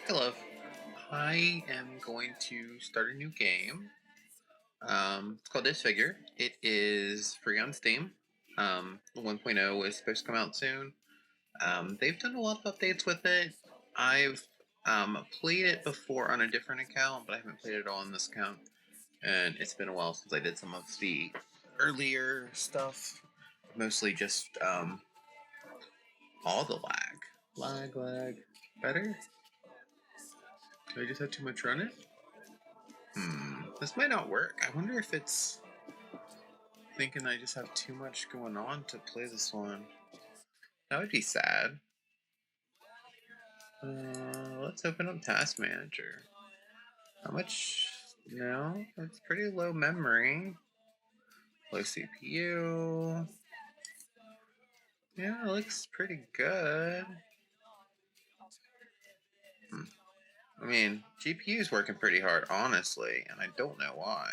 Hello. I am going to start a new game. It's called Disfigure. It is free on Steam. 1.0 is supposed to come out soon. They've done a lot of updates with it. I've played it before on a different account, but I haven't played it on this account. And it's been a while since I did some of the earlier stuff. Mostly just all the lag. Lag. Better? Did I just have too much running? This might not work. I wonder if it's thinking I just have too much going on to play this one. That would be sad. Let's open up Task Manager. How much? No, it's pretty low memory. Low CPU. Yeah, it looks pretty good. I mean, GPU's working pretty hard, honestly, and I don't know why.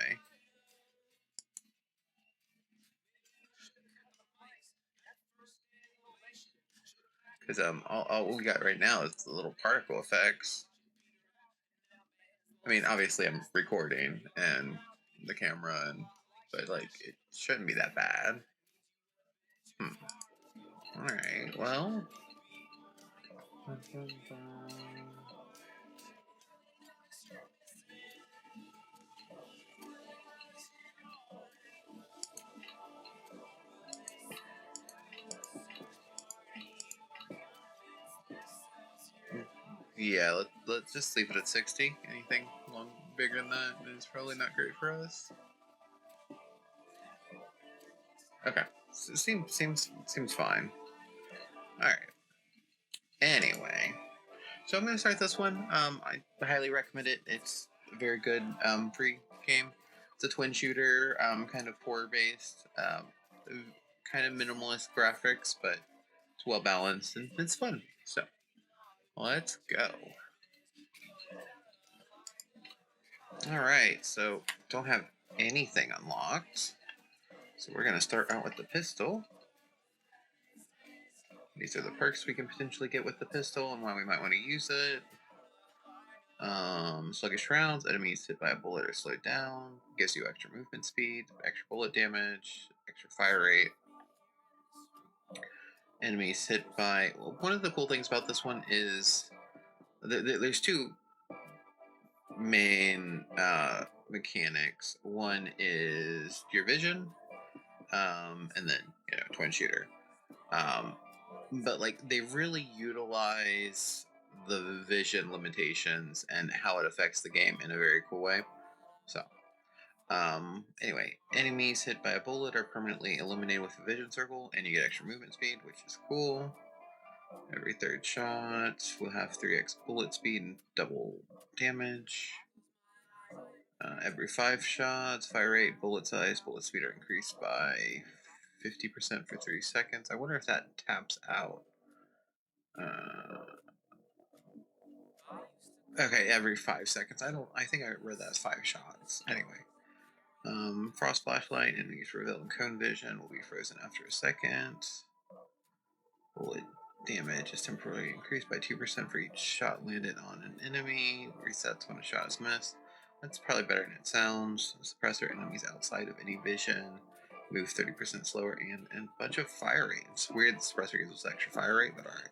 Because all we got right now is the little particle effects. I mean, obviously I'm recording and the camera, but like it shouldn't be that bad. All right. Well. Yeah, let's just leave it at 60. Anything bigger than that is probably not great for us. Okay, seems fine. All right. Anyway, so I'm gonna start this one. I highly recommend it. It's a very good free game. It's a twin shooter, kind of horror based, kind of minimalist graphics, but it's well balanced and it's fun. So let's go. All right, so don't have anything unlocked. So we're gonna start out with the pistol. These are the perks we can potentially get with the pistol and why we might want to use it. Sluggish rounds, enemies hit by a bullet are slowed down, gives you extra movement speed, extra bullet damage, extra fire rate. Enemies hit by... one of the cool things about this one is there's two main mechanics. One is your vision, and then twin shooter. But like they really utilize the vision limitations and how it affects the game in a very cool way. So anyway, enemies hit by a bullet are permanently eliminated with a vision circle, and you get extra movement speed, which is cool. Every third shot will have 3x bullet speed and double damage. Every 5 shots, fire rate, bullet size, bullet speed are increased by 50% for 3 seconds. I wonder if that taps out. Okay, every 5 seconds. I think I read that as 5 shots. Anyway. Frost flashlight, enemies revealed in cone vision will be frozen after a second. Bullet damage is temporarily increased by 2% for each shot landed on an enemy. Resets when a shot is missed. That's probably better than it sounds. Suppressor enemies outside of any vision. Move 30% slower and a bunch of fire rate. It's weird the suppressor gives us extra fire rate, but alright.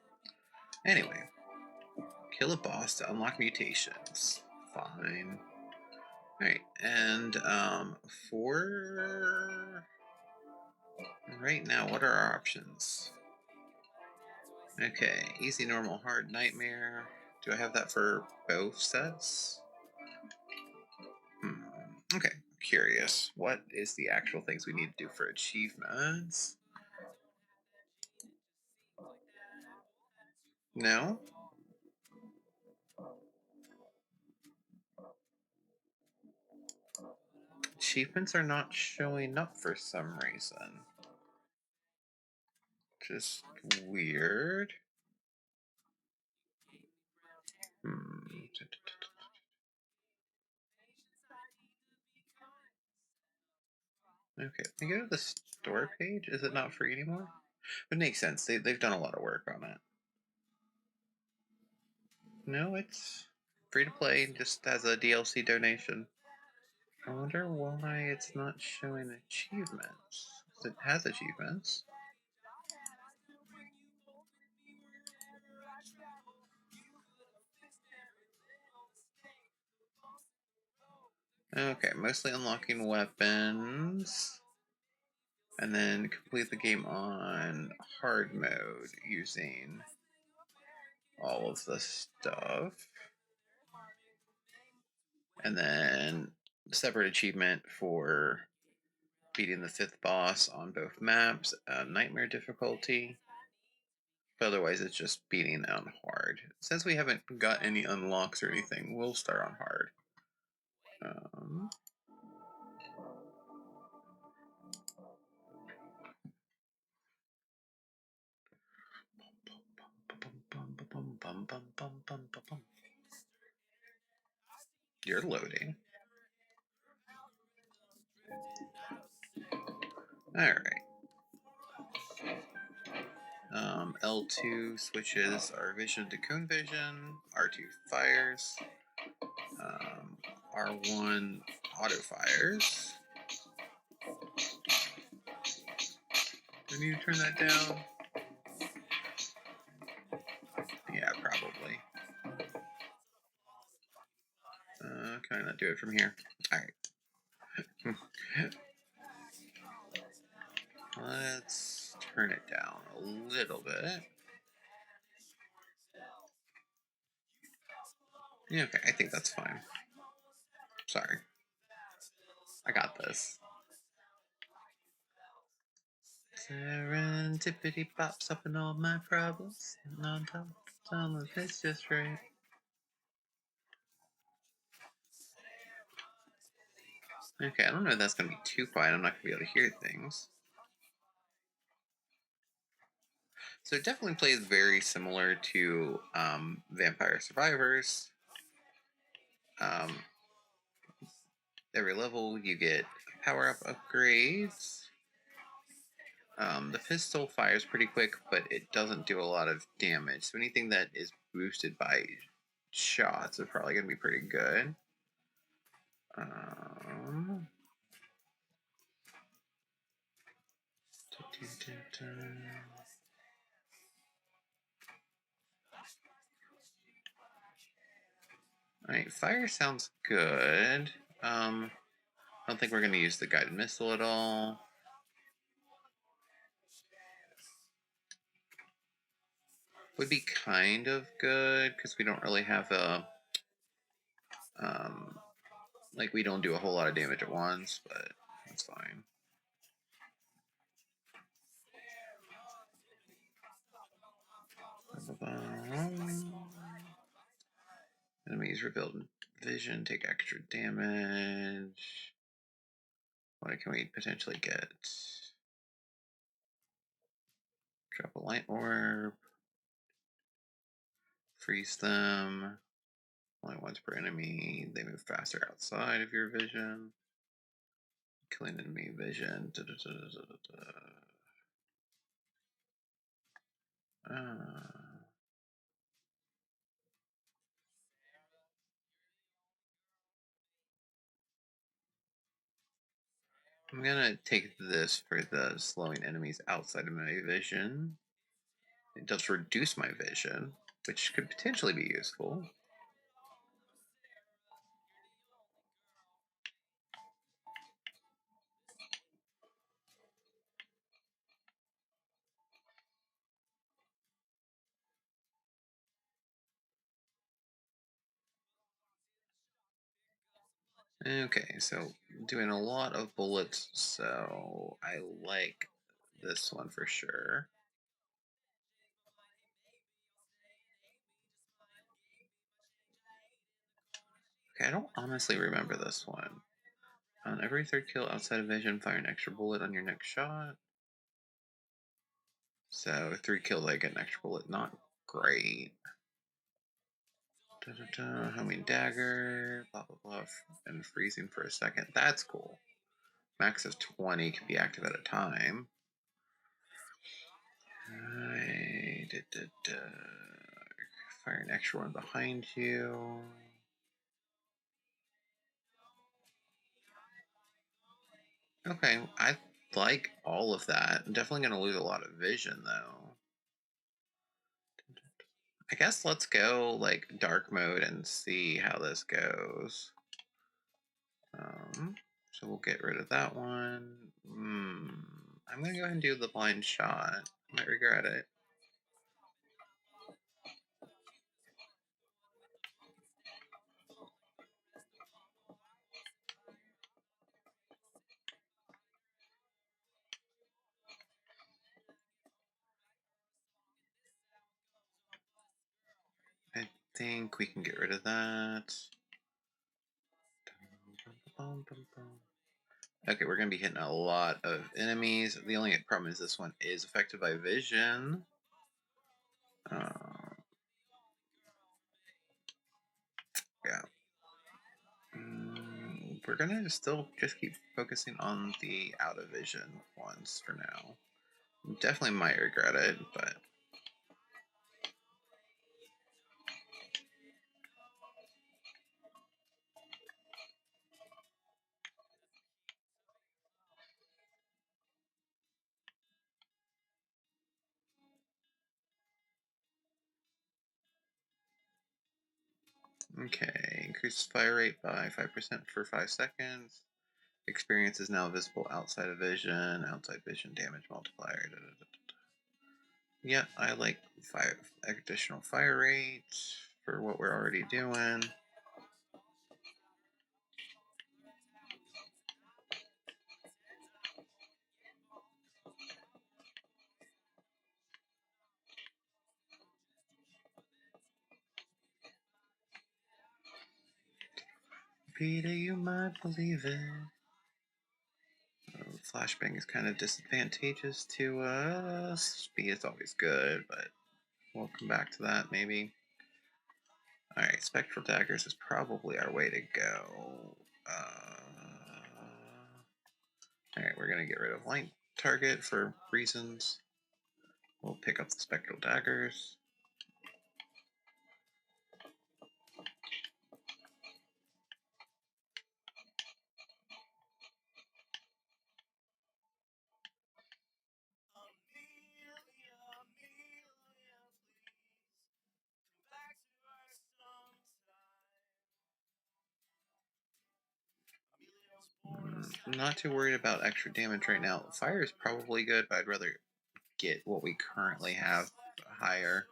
Anyway. Kill a boss to unlock mutations. Fine. Alright, and for right now, what are our options? Okay, easy, normal, hard, nightmare. Do I have that for both sets? Okay, curious. What is the actual things we need to do for achievements? No? Achievements are not showing up for some reason. Just weird. Okay, can you go to the store page? Is it not free anymore? It makes sense. They've done a lot of work on it. No, it's free to play, just as a DLC donation. I wonder why it's not showing achievements. 'Cause it has achievements. Okay, mostly unlocking weapons. And then complete the game on hard mode using all of the stuff. And then separate achievement for beating the 5th boss on both maps, nightmare difficulty. But otherwise, it's just beating on hard. Since we haven't got any unlocks or anything, we'll start on hard. You're loading. Alright. L2 switches our vision to cone vision. R2 fires. R1 auto fires. Do I need to turn that down? Yeah, probably. Can I not do it from here? Alright. Let's turn it down a little bit. Yeah, okay, I think that's fine. Sorry. I got this. Serendipity pops up in all my problems. And on top of it's just right. Okay, I don't know if that's going to be too quiet. I'm not going to be able to hear things. So it definitely plays very similar to Vampire Survivors. Every level you get power-up upgrades. The pistol fires pretty quick, but it doesn't do a lot of damage. So anything that is boosted by shots is probably going to be pretty good. Alright, fire sounds good. I don't think we're going to use the guided missile at all. Would be kind of good, because we don't really have a... like, we don't do a whole lot of damage at once, but that's fine. Enemies revealed vision, take extra damage. What can we potentially get? Drop a light orb. Freeze them. Only once per enemy. They move faster outside of your vision. Killing enemy vision. I'm gonna take this for the slowing enemies outside of my vision. It does reduce my vision, which could potentially be useful. Okay, so doing a lot of bullets, so I like this one for sure. Okay, I don't honestly remember this one. On every 3rd kill outside of vision, fire an extra bullet on your next shot. So 3 kills, I get an extra bullet. Not great. Homing dagger, blah blah blah, and freezing for a second. That's cool. Max of 20 can be active at a time. Fire an extra one behind you. Okay, I like all of that. I'm definitely going to lose a lot of vision, though. I guess let's go like dark mode and see how this goes. So we'll get rid of that one. I'm gonna go ahead and do the blind shot. Might regret it. I think we can get rid of that. Okay, we're gonna be hitting a lot of enemies. The only problem is this one is affected by vision. Yeah. We're gonna still just keep focusing on the out of vision ones for now. Definitely might regret it, but okay. Increase fire rate by 5% for 5 seconds. Experience is now visible outside of vision. Outside vision damage multiplier. Yeah, I like 5 additional fire rate for what we're already doing. Peter, you might believe it. Flashbang is kind of disadvantageous to us. Speed is always good, but we'll come back to that maybe. Alright, Spectral Daggers is probably our way to go. Alright, we're going to get rid of Light Target for reasons. We'll pick up the Spectral Daggers. I'm not too worried about extra damage right now. Fire is probably good, but I'd rather get what we currently have higher.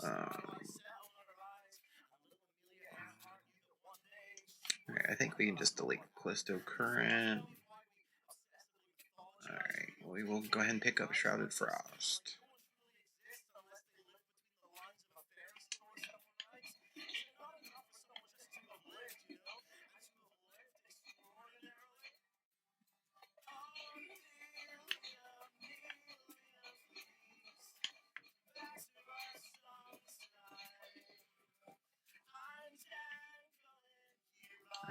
Alright, I think we can just delete Callisto Current. Alright, we will go ahead and pick up Shrouded Frost.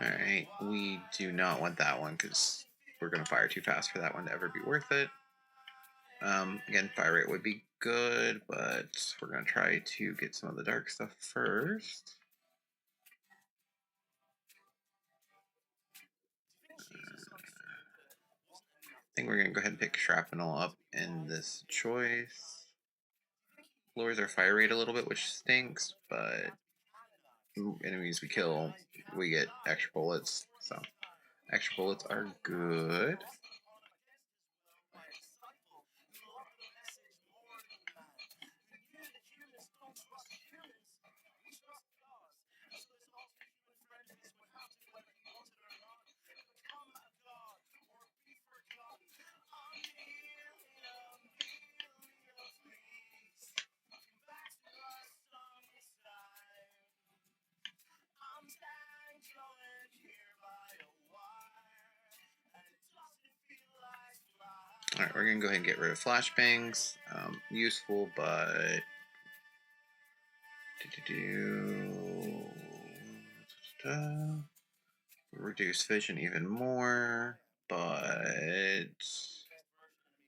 Alright, we do not want that one because we're going to fire too fast for that one to ever be worth it. Again, fire rate would be good, but we're going to try to get some of the dark stuff first. I think we're going to go ahead and pick Shrapnel up in this choice. Lowers our fire rate a little bit, which stinks, but enemies we kill, we get extra bullets, so extra bullets are good. Alright, we're gonna go ahead and get rid of flashbangs. Useful, but reduce vision even more, but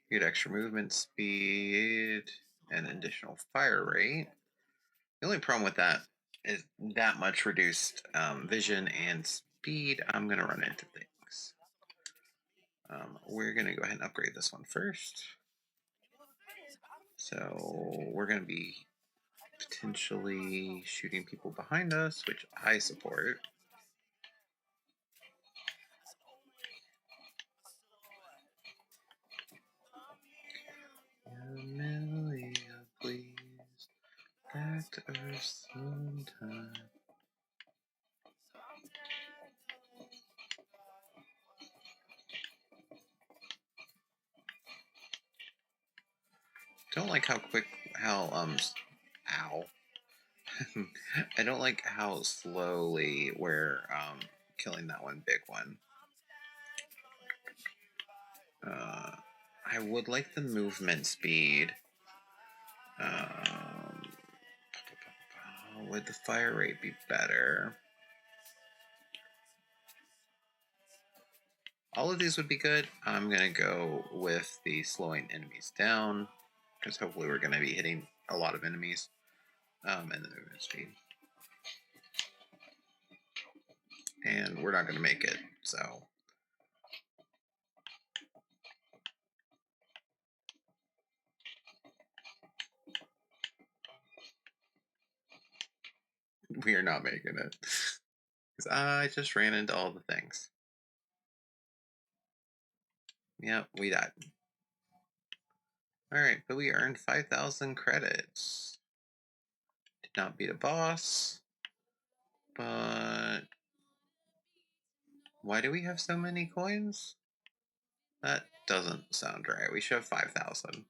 get extra movement speed and additional fire rate. The only problem with that is that much reduced vision and speed. I'm gonna run into things. We're going to go ahead and upgrade this one first. So we're going to be potentially shooting people behind us, which I support. Amelia, please, back to Earth sometime. Don't like how ow. I don't like how slowly we're killing that one big one. I would like the movement speed. Would the fire rate be better? All of these would be good. I'm going to go with the slowing enemies down, because hopefully we're going to be hitting a lot of enemies. And the movement speed. And we're not going to make it, so... we are not making it. Because I just ran into all the things. Yep, we died. Alright, but we earned 5,000 credits. Did not beat a boss. But... why do we have so many coins? That doesn't sound right. We should have 5,000.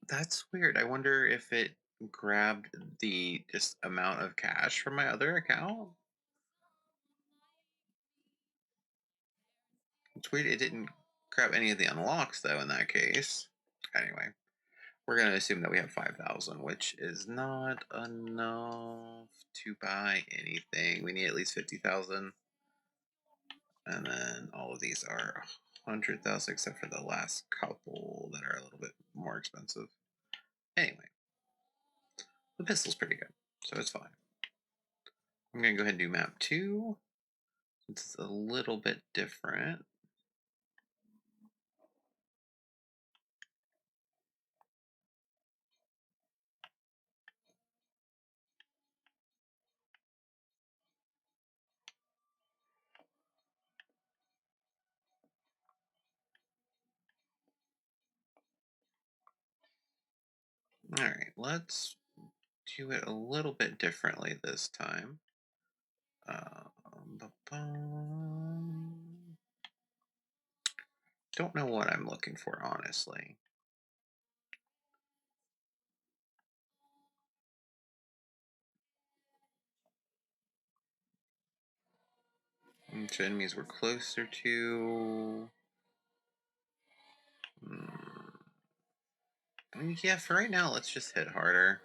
That's weird. I wonder if it grabbed the just amount of cash from my other account. It's weird it didn't grab any of the unlocks, though, in that case. Anyway, we're going to assume that we have 5,000, which is not enough to buy anything. We need at least 50,000. And then all of these are 100,000, except for the last couple that are a little bit more expensive. Anyway, the pistol's pretty good, so it's fine. I'm going to go ahead and do map 2. It's a little bit different. Alright, let's do it a little bit differently this time. Don't know what I'm looking for, honestly. Which enemies we're closer to? Yeah, for right now, let's just hit harder.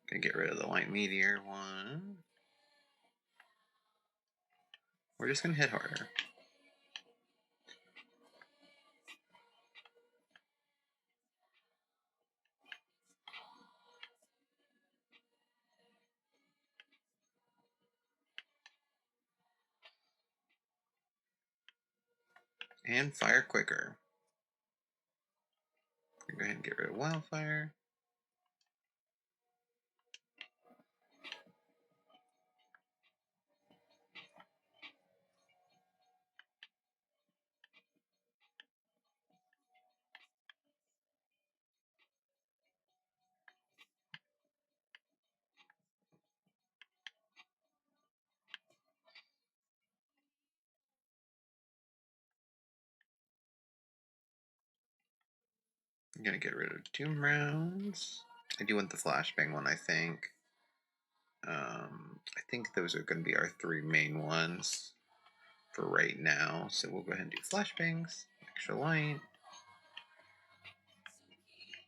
Gonna get rid of the light meteor one. We're just gonna hit harder. And fire quicker. Go ahead and get rid of wildfire. I'm gonna get rid of doom rounds. I do want the flashbang one, I think. I think those are going to be our 3 main ones for right now. So we'll go ahead and do flashbangs, extra light.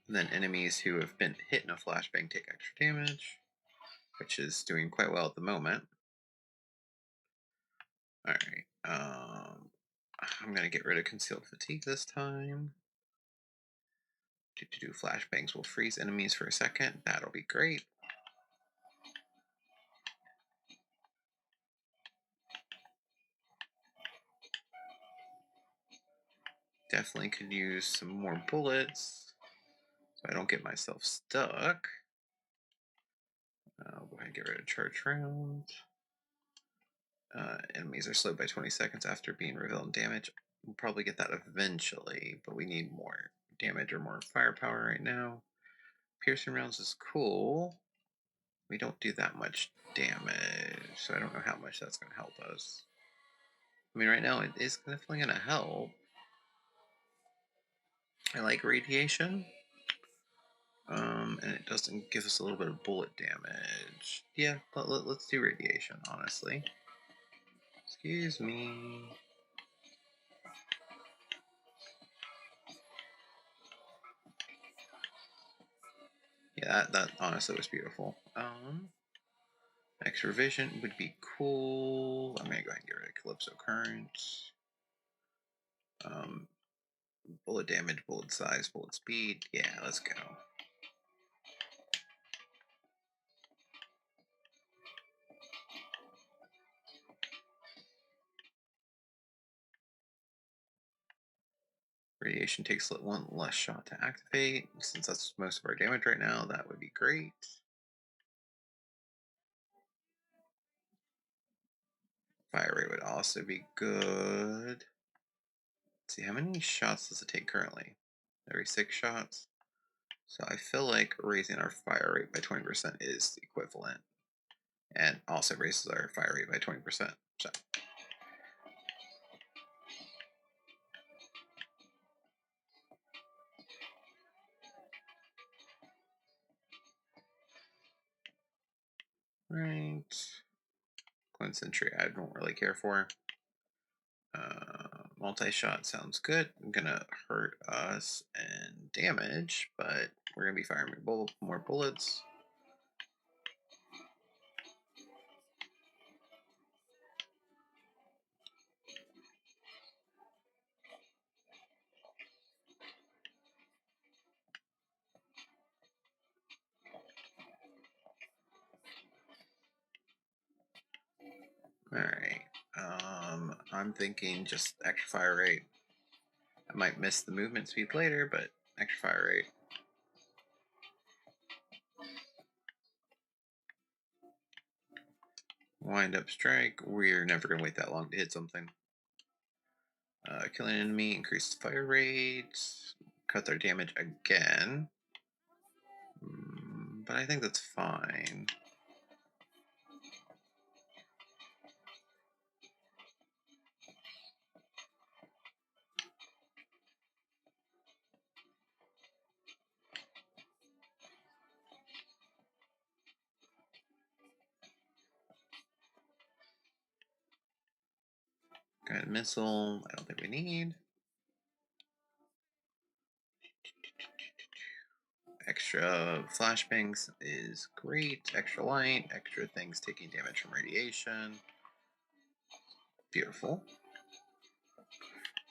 And then enemies who have been hit in a flashbang take extra damage, which is doing quite well at the moment. Alright, I'm going to get rid of concealed fatigue this time. To do flashbangs will freeze enemies for a second. That'll be great. Definitely could use some more bullets so I don't get myself stuck. I'll go ahead and get rid of charge rounds. Enemies are slowed by 20 seconds after being revealed and damaged. We'll probably get that eventually, but we need more damage or more firepower right now. Piercing rounds is cool. We don't do that much damage, so I don't know how much that's going to help us. I mean, right now it is definitely going to help. I like radiation. And it doesn't give us a little bit of bullet damage. Yeah, let's do radiation, honestly. Excuse me. Yeah, that honestly was beautiful. Extra vision would be cool. I'm gonna go ahead and get rid of Calypso Current. Bullet damage, bullet size, bullet speed. Yeah, let's go. Radiation takes one less shot to activate. Since that's most of our damage right now, that would be great. Fire rate would also be good. Let's see, how many shots does it take currently? Every 6 shots. So I feel like raising our fire rate by 20% is equivalent. And also raises our fire rate by 20%. So right. Concentration, I don't really care for. Multi-shot sounds good. Gonna hurt us and damage, but we're gonna be firing more bullets. Alright. I'm thinking just extra fire rate. I might miss the movement speed later, but extra fire rate. Wind up strike. We're never gonna wait that long to hit something. Killing an enemy, increased fire rate, cut their damage again. But I think that's fine. Got a missile. I don't think we need. Extra flashbangs is great. Extra light. Extra things taking damage from radiation. Beautiful.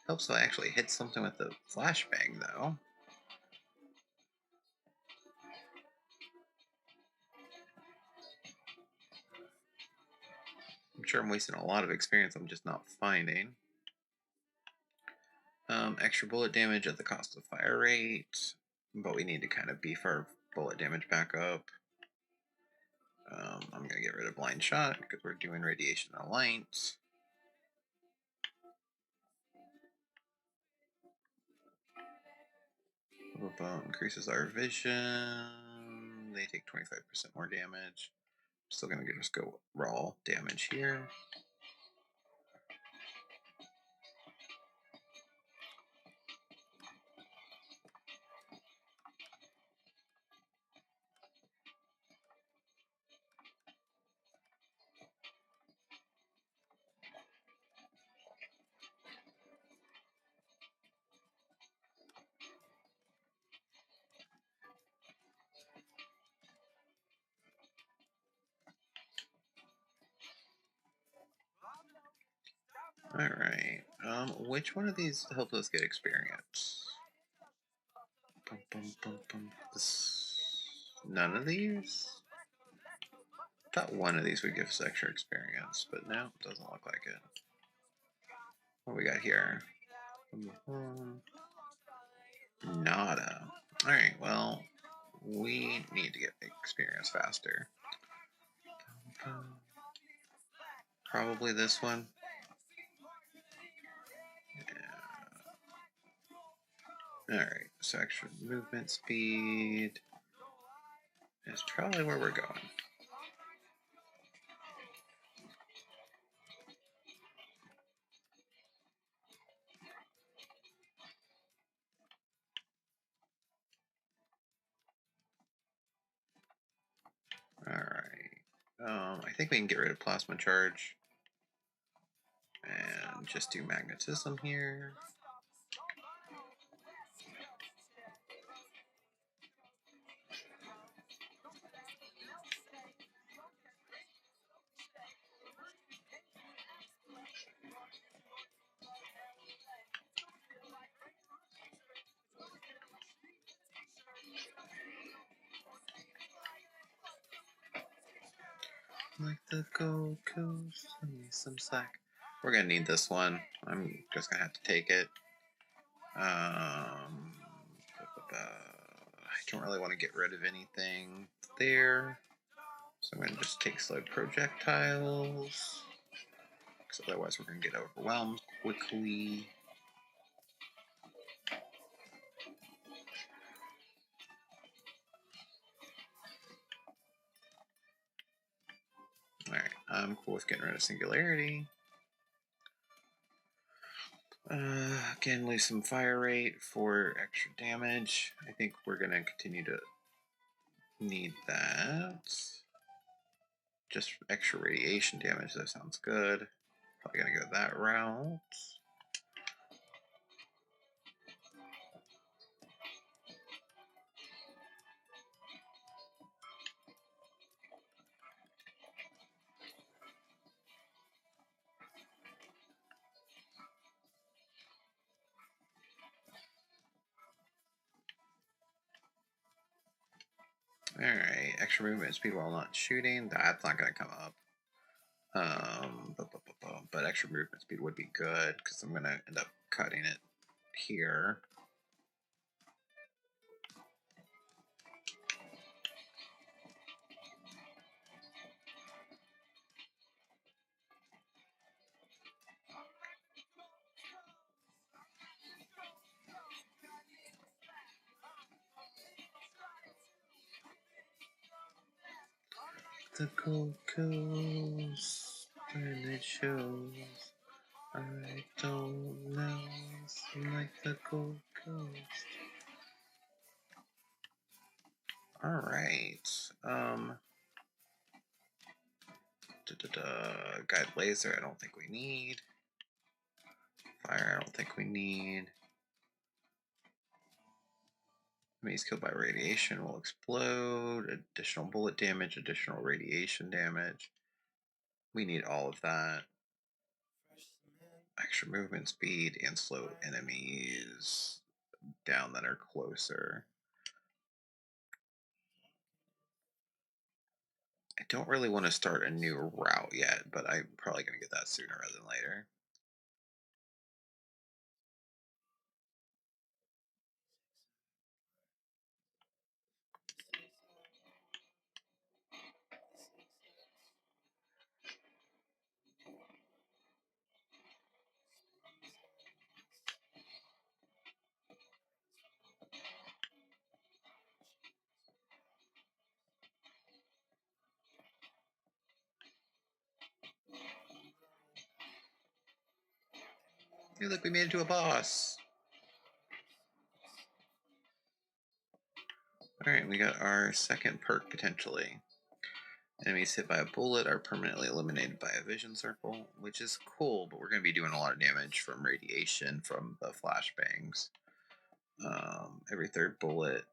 Helps if I actually hit something with the flashbang, though. I'm sure I'm wasting a lot of experience I'm just not finding. Extra bullet damage at the cost of fire rate, but we need to kind of beef our bullet damage back up. I'm going to get rid of blind shot because we're doing radiation and light. Increases our vision. They take 25% more damage. Still going to just go raw damage here. Alright. Which one of these helps us get experience? None of these? Thought one of these would give us extra experience, but no, it doesn't look like it. What we got here? Nada. Alright, well, we need to get experience faster. Probably this one. Yeah. Alright, so extra movement speed is probably where we're going. Alright. I think we can get rid of plasma charge. And just do magnetism here. Like the Gold Coast, give me some slack. We're gonna need this one. I'm just gonna have to take it. I don't really want to get rid of anything there, so I'm gonna just take slowed projectiles, because otherwise we're gonna get overwhelmed quickly. Alright, I'm cool with getting rid of singularity. Again, lose some fire rate for extra damage. I think we're gonna continue to need that. Just extra radiation damage, that sounds good. Probably gonna go that route. Alright, extra movement speed while not shooting. That's not gonna come up. But extra movement speed would be good, because I'm gonna end up cutting it here. The Gold Coast, and it shows. I don't know, it's like the Gold Coast. Alright. Guide laser, I don't think we need. Fire, I don't think we need. Enemies killed by radiation will explode. Additional bullet damage, additional radiation damage. We need all of that. Extra movement speed and slow enemies down that are closer. I don't really want to start a new route yet, but I'm probably going to get that sooner rather than later. Hey, look, we made it to a boss. Alright, we got our second perk potentially. Enemies hit by a bullet are permanently eliminated by a vision circle, which is cool, but we're going to be doing a lot of damage from radiation from the flashbangs. Every third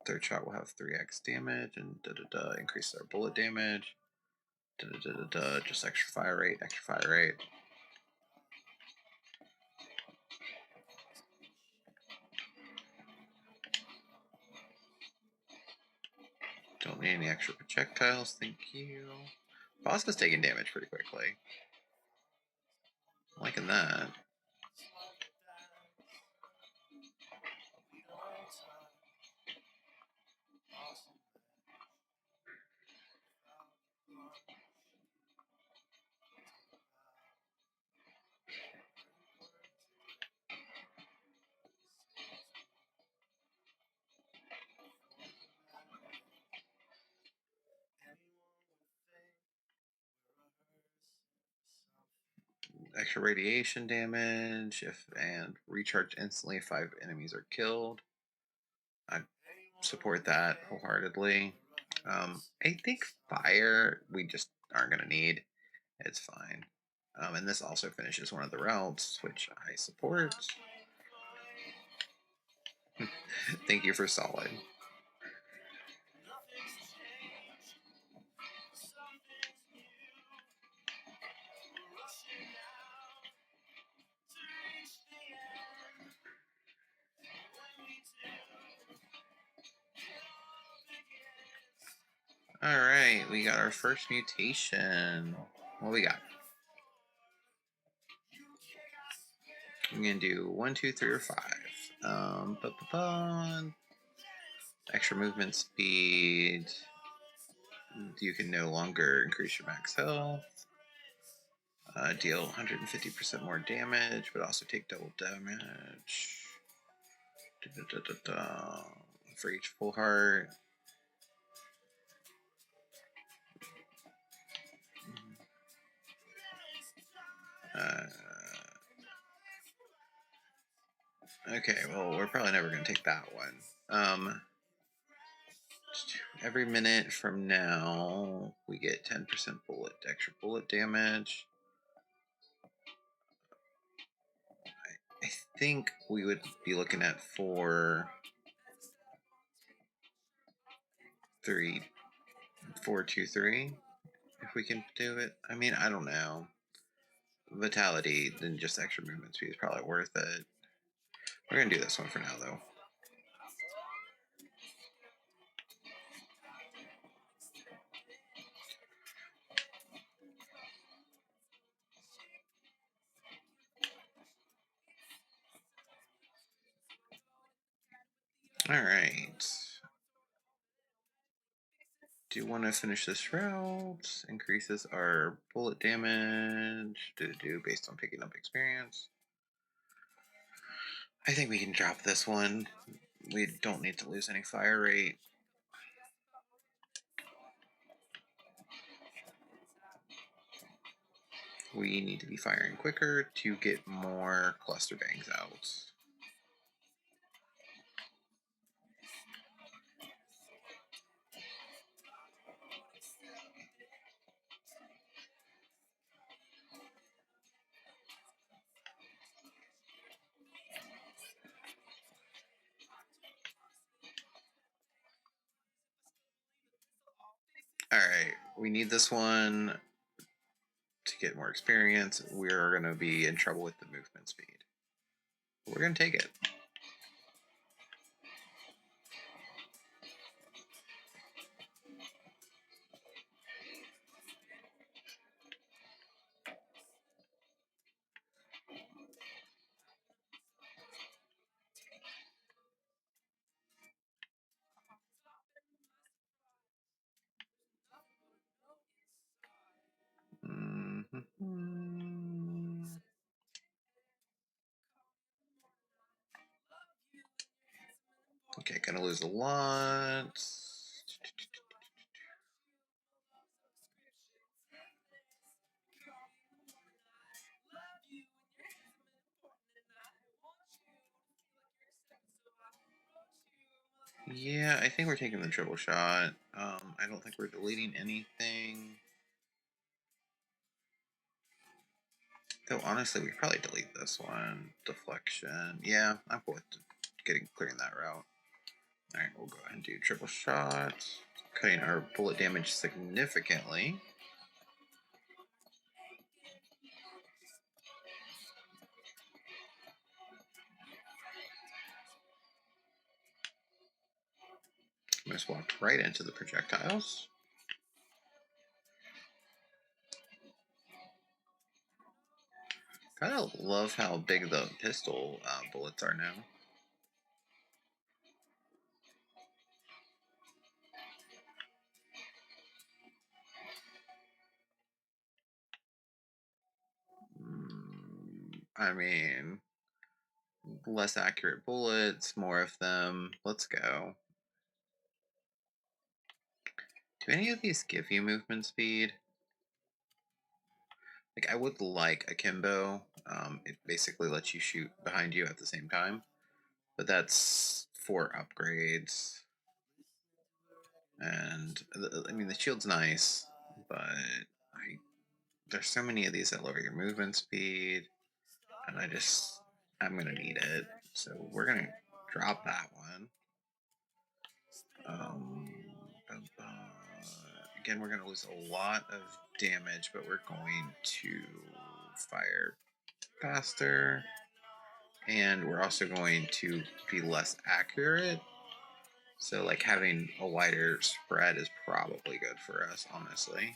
third shot will have 3x damage, and increase our bullet damage. Just extra fire rate, extra fire rate. Don't need any extra projectiles, thank you. Boss is taking damage pretty quickly. I'm liking that. extra radiation damage and recharge instantly if 5 enemies are killed. I support that wholeheartedly. I think fire we just aren't gonna need. It's fine. And this also finishes one of the routes, which I support. Thank you for solid. All right, we got our first mutation. What we got? I'm gonna do 1, 2, 3, or 5. Extra movement speed. You can no longer increase your max health. Deal 150% more damage, but also take double damage. For each full heart. Okay, well, we're probably never going to take that one. Every minute from now, we get 10% extra bullet damage. I think we would be looking at 4, 3, 4, 2, 3, if we can do it. I mean, I don't know. Vitality, then just extra movement speed is probably worth it. We're going to do this one for now, though. All right. Do you want to finish this route? Increases our bullet damage based on picking up experience. I think we can drop this one. We don't need to lose any fire rate. We need to be firing quicker to get more cluster bangs out. Alright, we need this one to get more experience. We're going to be in trouble with the movement speed. We're going to take it. Okay, gonna lose a lot. Yeah, I think we're taking the triple shot. I don't think we're deleting anything. Though honestly, we could probably delete this one. Deflection. Yeah, I'm cool with clearing that route. Alright, we'll go ahead and do triple shot. Cutting our bullet damage significantly. Just walked right into the projectiles. Kind of love how big the pistol bullets are now. I mean, less accurate bullets, more of them. Let's go. Do any of these give you movement speed? Like, I would like akimbo. It basically lets you shoot behind you at the same time, but that's for upgrades. And I mean, the shield's nice, but there's so many of these that lower your movement speed, and I'm gonna need it. So we're gonna drop that one. Um, again, we're gonna lose a lot of damage, but we're going to fire faster, and we're also going to be less accurate. So, like, having a wider spread is probably good for us, honestly.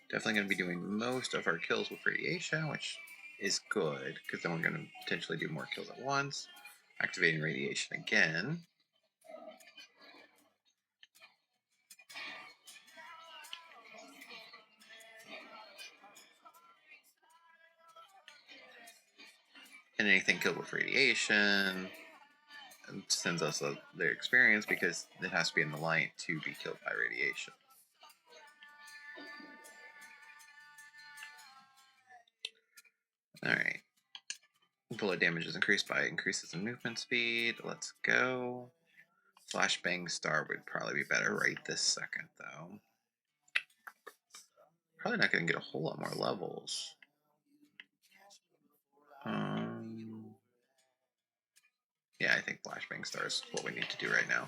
Definitely going to be doing most of our kills with radiation, which is good, because then we're going to potentially do more kills at once. Activating radiation again. And anything killed with radiation sends us their experience, because it has to be in the light to be killed by radiation. Alright. Bullet damage is increased by increases in movement speed. Let's go. Flashbang Star would probably be better right this second, though. Probably not going to get a whole lot more levels. Yeah, I think Flashbang Star is what we need to do right now.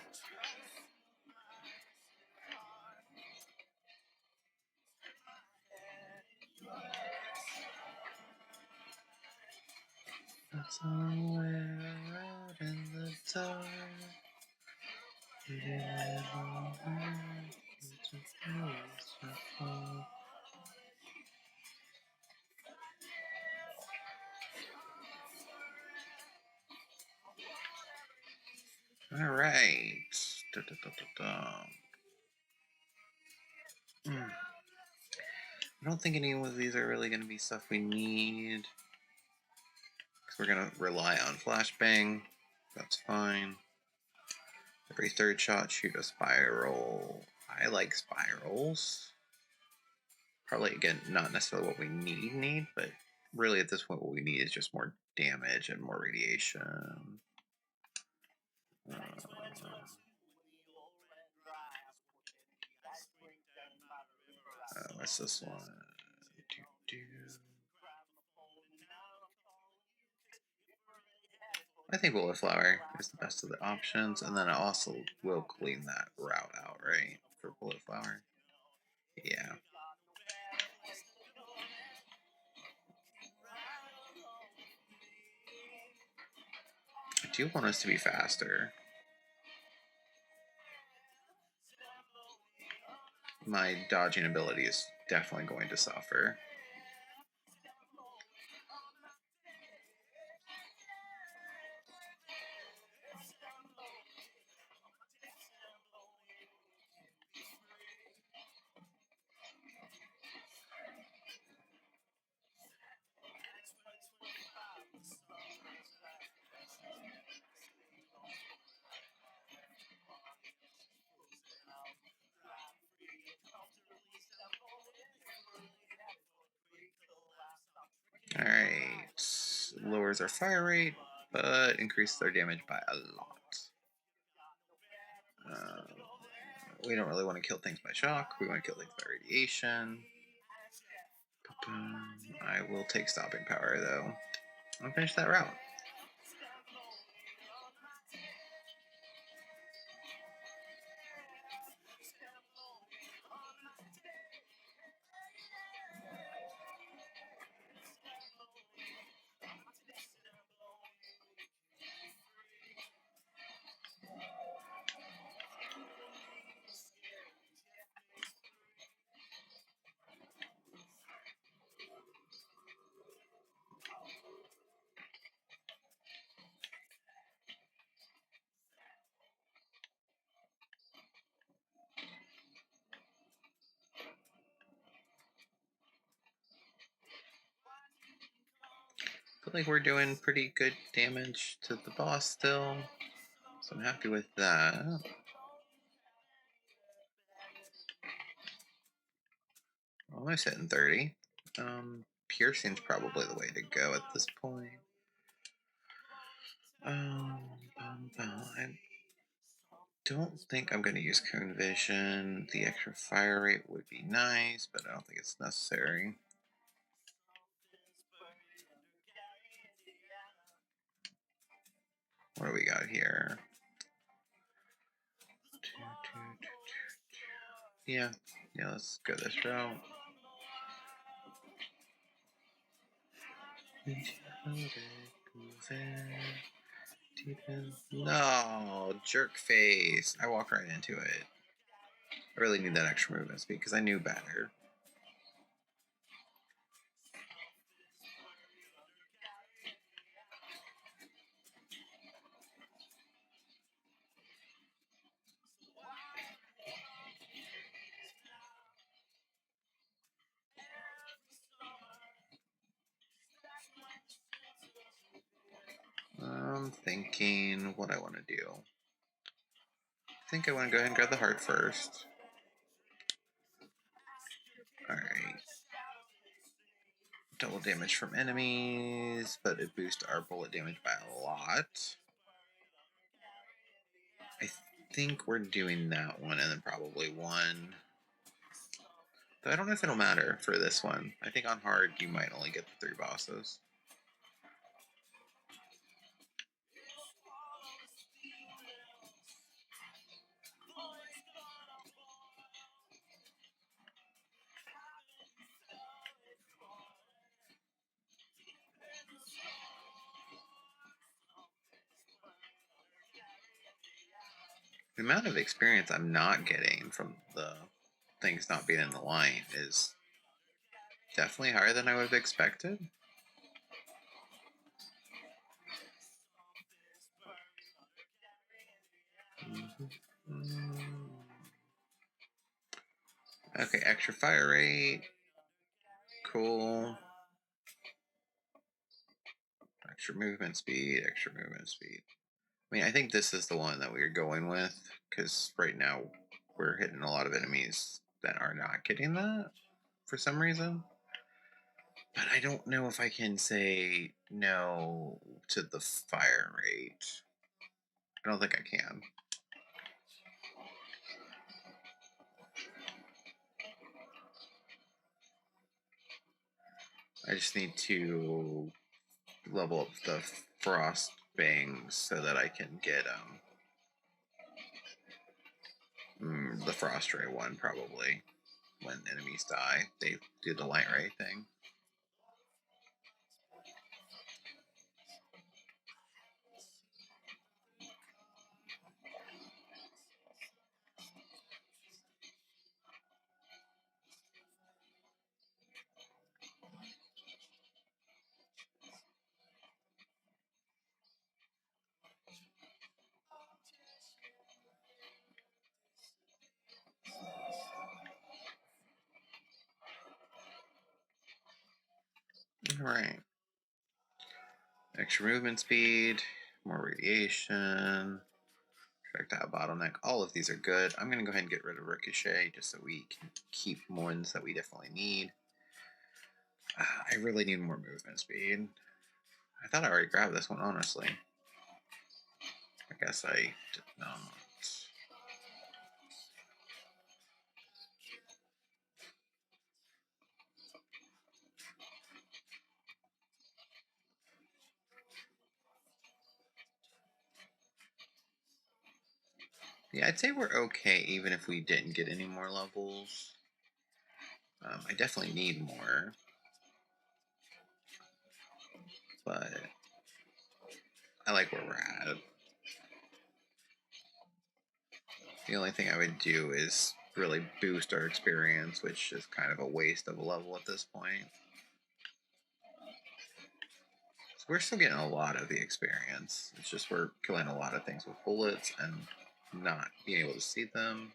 Somewhere out in the dark. All right. I don't think any of these are really going to be stuff we need, because we're going to rely on Flashbang. That's fine. Every third shot, shoot a spiral. I like spirals. Probably, again, not necessarily what we need, but really at this point what we need is just more damage and more radiation. What's this one? I think Bullet Flower is the best of the options, and then I also will clean that route out, right, for Bullet Flower. Yeah. I do want us to be faster. My dodging ability is definitely going to suffer. Alright. Lowers our fire rate, but increases our damage by a lot. We don't really want to kill things by shock. We want to kill things by radiation. I will take stopping power, though. I'll finish that route. Feel like we're doing pretty good damage to the boss still, so I'm happy with that. Almost hitting 30. Piercing's probably the way to go at this point. I don't think I'm going to use cone vision. The extra fire rate would be nice, but I don't think it's necessary. What do we got here? Yeah, let's go this route. No, jerk face. I walked right into it. I really need that extra movement speed because I knew better. I'm thinking what I want to do. I think I want to go ahead and grab the heart first. Alright. Double damage from enemies, but it boosts our bullet damage by a lot. I think we're doing that one and then probably one. Though I don't know if it'll matter for this one. I think on hard you might only get the 3 bosses. The amount of experience I'm not getting from the things not being in the line is definitely higher than I would have expected. Okay, extra fire rate. Cool. Extra movement speed, extra movement speed. I mean, I think this is the one that we're going with, because right now we're hitting a lot of enemies that are not getting that for some reason. But I don't know if I can say no to the fire rate. I don't think I can. I just need to level up the frost bangs so that I can get the frost ray one probably. When enemies die, they do the light ray thing. Alright. Extra movement speed, more radiation, projectile bottleneck. All of these are good. I'm going to go ahead and get rid of Ricochet just so we can keep ones that we definitely need. I really need more movement speed. I thought I already grabbed this one, honestly. I guess I did not. Yeah, I'd say we're okay even if we didn't get any more levels. I definitely need more. But I like where we're at. The only thing I would do is really boost our experience, which is kind of a waste of a level at this point. So we're still getting a lot of the experience. It's just we're killing a lot of things with bullets and not being able to see them.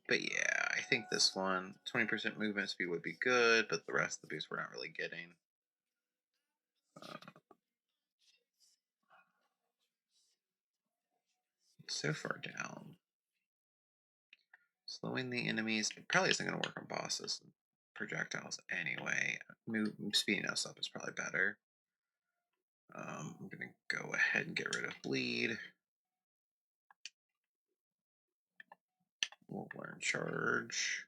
But yeah, I think this one, 20% movement speed would be good, but the rest of the boost we're not really getting. Uh, so far down. Slowing the enemies, it probably isn't going to work on bosses and projectiles anyway. Speeding us up is probably better. I'm going to go ahead and get rid of bleed. We'll learn charge.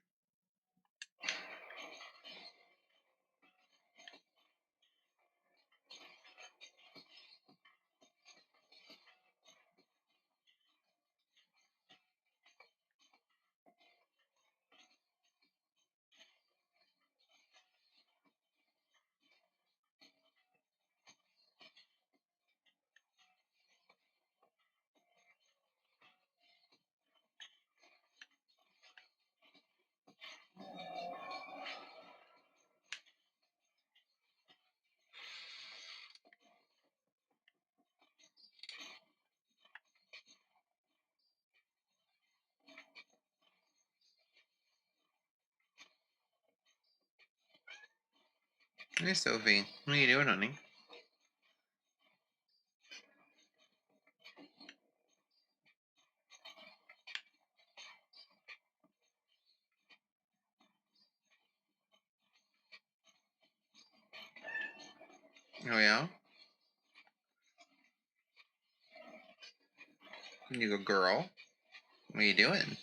Hey, Sophie. What are you doing, honey? Oh, yeah? You go, girl. What are you doing?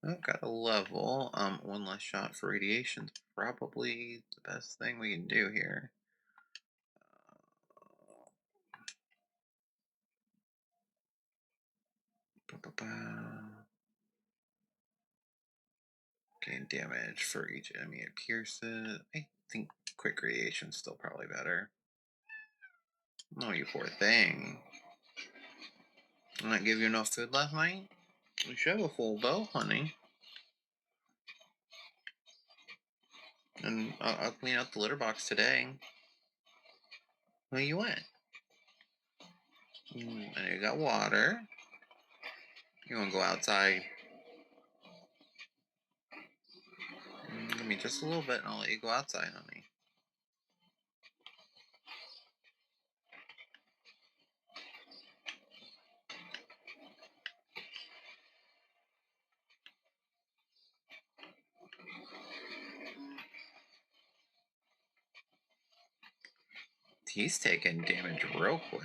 Oh, got a level. One less shot for radiation's probably the best thing we can do here. Gain damage for each enemy it pierces. I think quick radiation's still probably better. Oh, you poor thing. Did not give you enough food last night? We should have a full bow, honey. And I'll clean out the litter box today. Where you went? And you got water. You want to go outside? Give me just a little bit and I'll let you go outside, honey. He's taking damage real quick.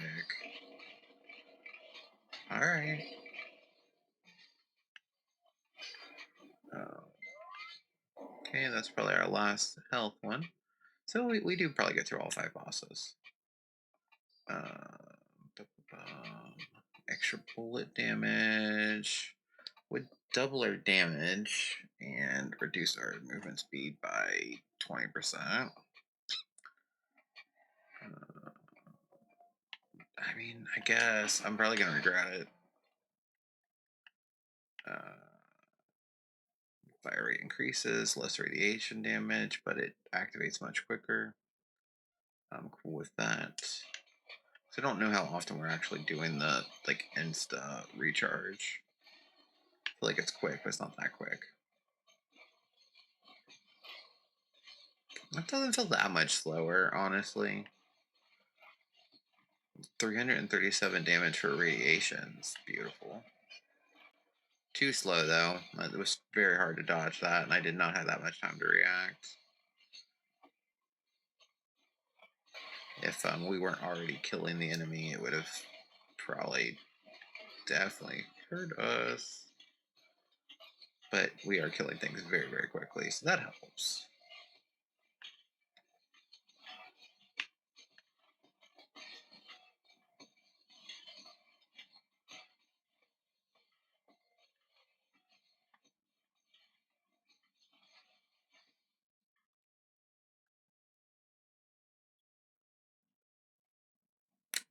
Alright. Okay, that's probably our last health one. So we do probably get through all 5 bosses. Extra bullet damage would double our damage and reduce our movement speed by 20%. I mean, I guess I'm probably gonna regret it. Fire rate increases, less radiation damage, but it activates much quicker. I'm cool with that. So I don't know how often we're actually doing the like insta recharge. I feel like it's quick, but it's not that quick. It doesn't feel that much slower, honestly. 337 damage for radiations. Beautiful. Too slow, though. It was very hard to dodge that, and I did not have that much time to react. If we weren't already killing the enemy, it would have probably definitely hurt us. But we are killing things very, very quickly, so that helps.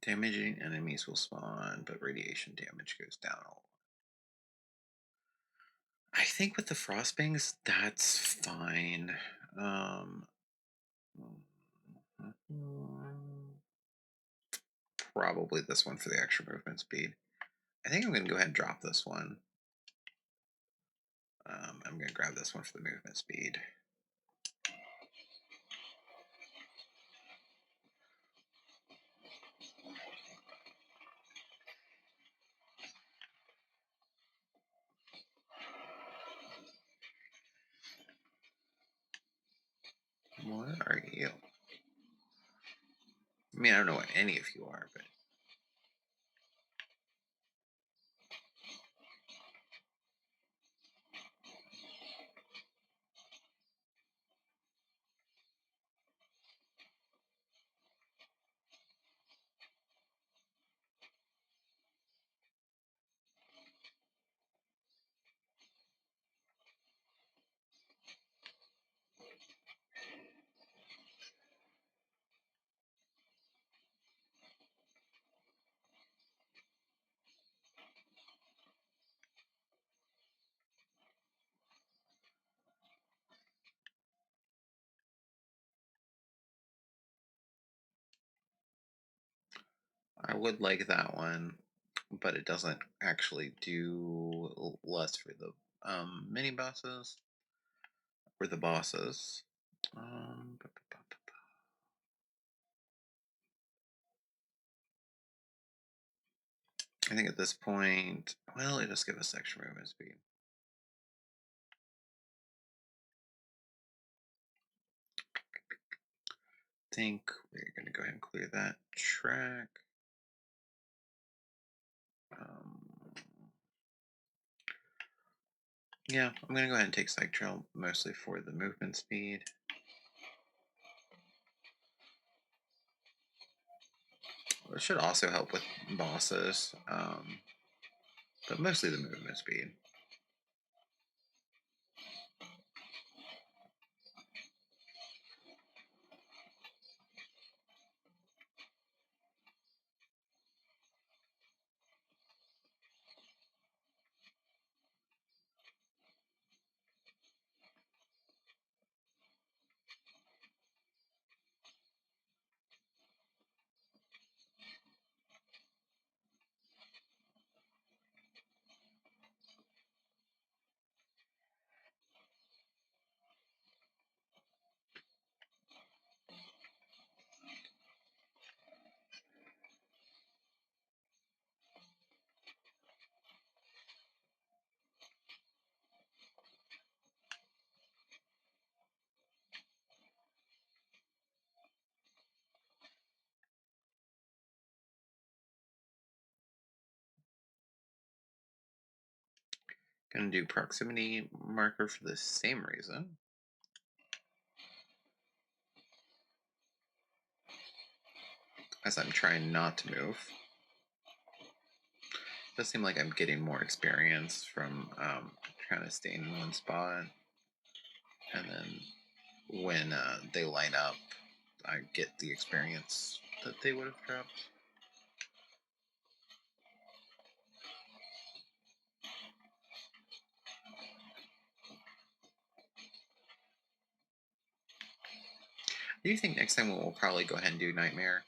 Damaging enemies will spawn, but radiation damage goes down a lot. I think with the frostbangs, that's fine. Probably this one for the extra movement speed. I think I'm going to go ahead and drop this one. I'm going to grab this one for the movement speed. What are you? I mean, I don't know what any of you are, but I would like that one, but it doesn't actually do less for the mini bosses or the bosses. I think at this point, well, it just gives us extra movement speed. I think we're going to go ahead and clear that track. Yeah, I'm going to go ahead and take Psych Trail mostly for the movement speed. It should also help with bosses, but mostly the movement speed. Gonna do proximity marker for the same reason. As I'm trying not to move. Does seem like I'm getting more experience from trying to stay in one spot. And then when they line up, I get the experience that they would have dropped. Do you think next time we'll probably go ahead and do Nightmare?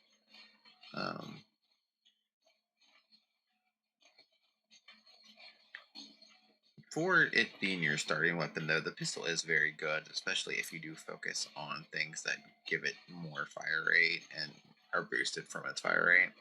For it being your starting weapon, though, the pistol is very good, especially if you do focus on things that give it more fire rate and are boosted from its fire rate.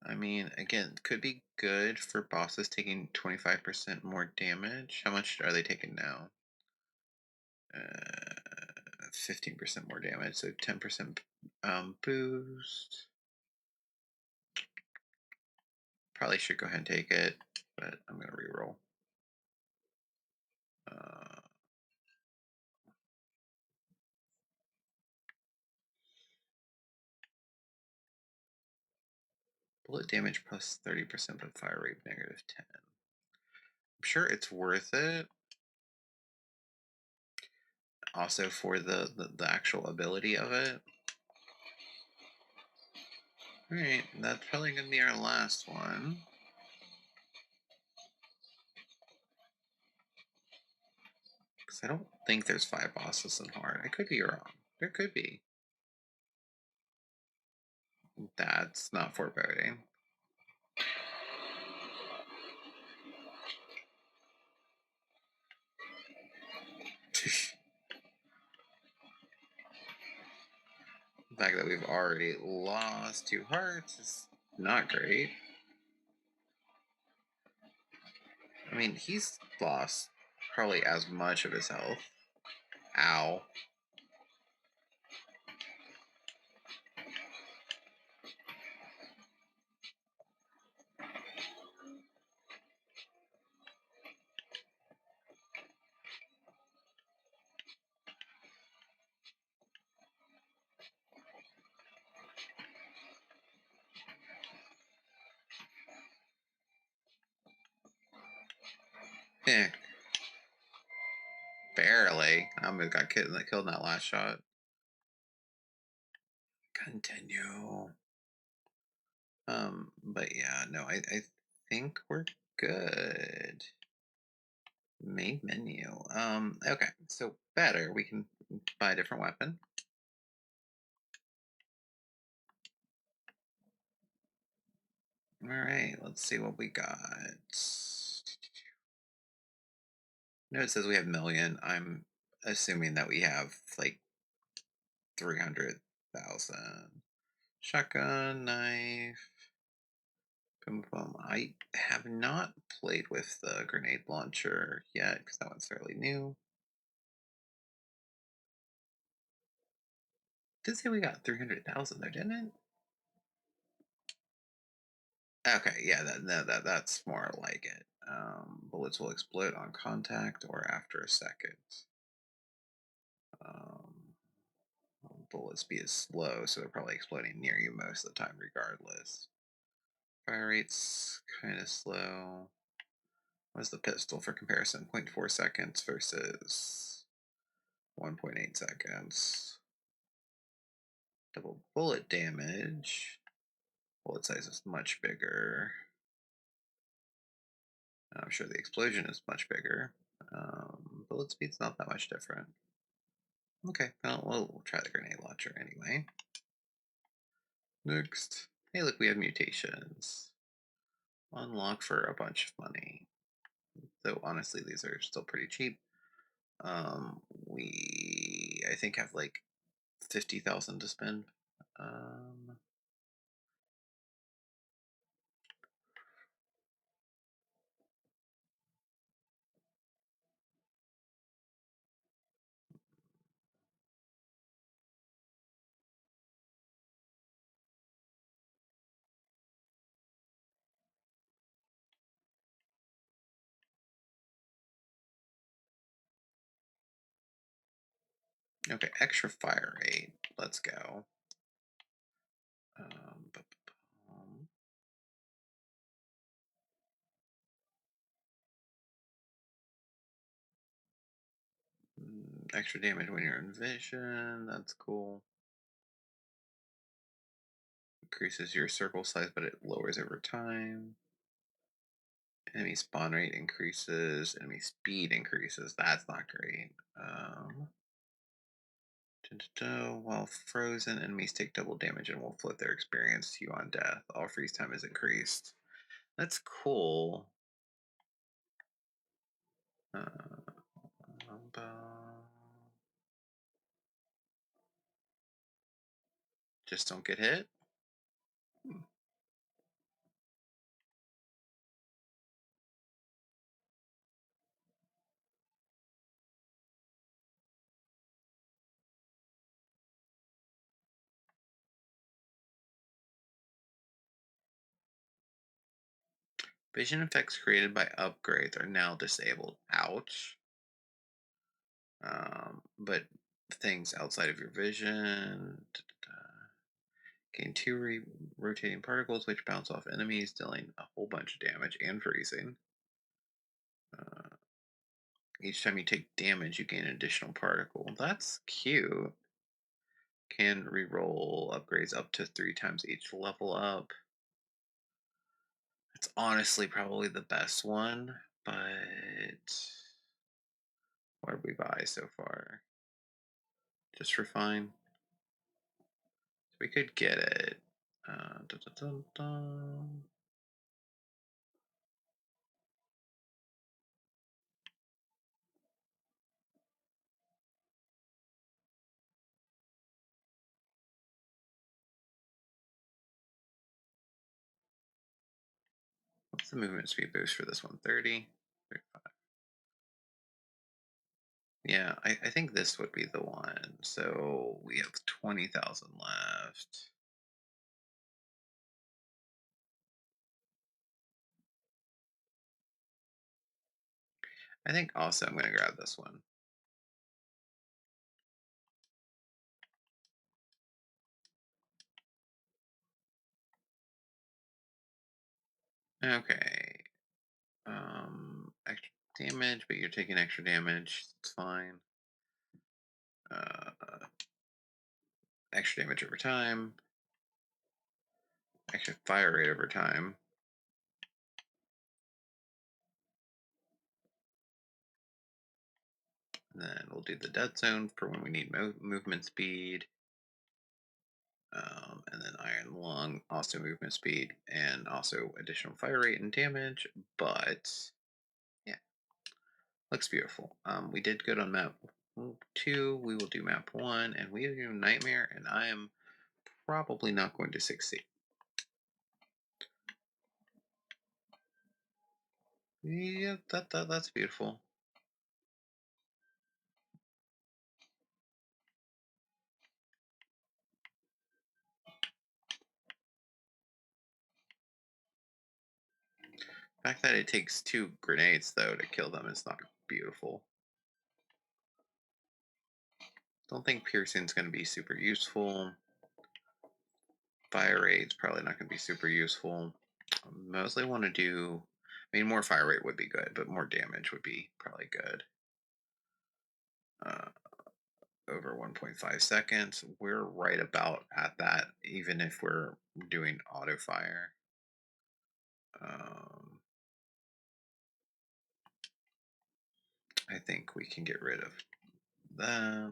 I mean, again, could be good for bosses taking 25% more damage. How much are they taking now? 15% more damage, so 10% boost. Probably should go ahead and take it, but I'm going to reroll. Bullet damage plus 30%, but fire rate negative 10. sure it's worth it. Also for the actual ability of it. All right, that's probably gonna be our last one. Because I don't think there's 5 bosses in hard. I could be wrong. There could be. That's not foreboding. The fact that we've already lost 2 hearts is not great. I mean, he's lost probably as much of his health. Ow. Eh, barely. I almost got killed in that last shot. Continue. But yeah, no, I think we're good. Main menu. Okay, so better. We can buy a different weapon. All right, let's see what we got. No, it says we have million. I'm assuming that we have like 300,000. Shotgun, knife, boom, boom. I have not played with the grenade launcher yet because that one's fairly new. Did say we got 300,000 there, didn't it? Okay, yeah, that's more like it. Bullets will explode on contact or after a second. Um, bullet speed is slow, so they're probably exploding near you most of the time, regardless. Fire rate's kind of slow. What's the pistol for comparison? 0.4 seconds versus 1.8 seconds. Double bullet damage. Bullet size is much bigger. I'm sure the explosion is much bigger. Bullet speed's not that much different. Okay, well, we'll try the grenade launcher anyway. Next. Hey, look, we have mutations. Unlock for a bunch of money. Though, honestly, these are still pretty cheap. We, I think, have like 50,000 to spend. Okay, extra fire rate. Let's go. Um, extra damage when you're in vision. That's cool. Increases your circle size, but it lowers over time. Enemy spawn rate increases. Enemy speed increases. That's not great. While frozen, enemies take double damage and will flip their experience to you on death. All freeze time is increased. That's cool. Just don't get hit. Vision effects created by upgrades are now disabled. Ouch. But things outside of your vision. Gain 2 rotating particles which bounce off enemies, dealing a whole bunch of damage and freezing. Uh, each time you take damage, you gain an additional particle. That's cute. Can reroll upgrades up to 3 times each level up. It's honestly probably the best one, but what did we buy so far? Just refine. We could get it. Dun, dun, dun, dun. What's the movement speed boost for this one? 30? 35. Yeah, I think this would be the one. So we have 20,000 left. I think also I'm going to grab this one. Okay. Extra damage, but you're taking extra damage. It's fine. Uh, extra damage over time. Extra fire rate over time. And then we'll do the dead zone for when we need movement speed. And then Iron Lung, also movement speed, and also additional fire rate and damage. But yeah, looks beautiful. We did good on map 2. We will do map 1, and we do Nightmare, and I am probably not going to succeed. Yeah, that's beautiful. The fact that it takes 2 grenades though to kill them is not beautiful. Don't think piercing's going to be super useful. Fire rate's probably not going to be super useful. Mostly want to do. I mean, more fire rate would be good, but more damage would be probably good. Uh, over 1.5 seconds. We're right about at that, even if we're doing auto fire. Um, I think we can get rid of that.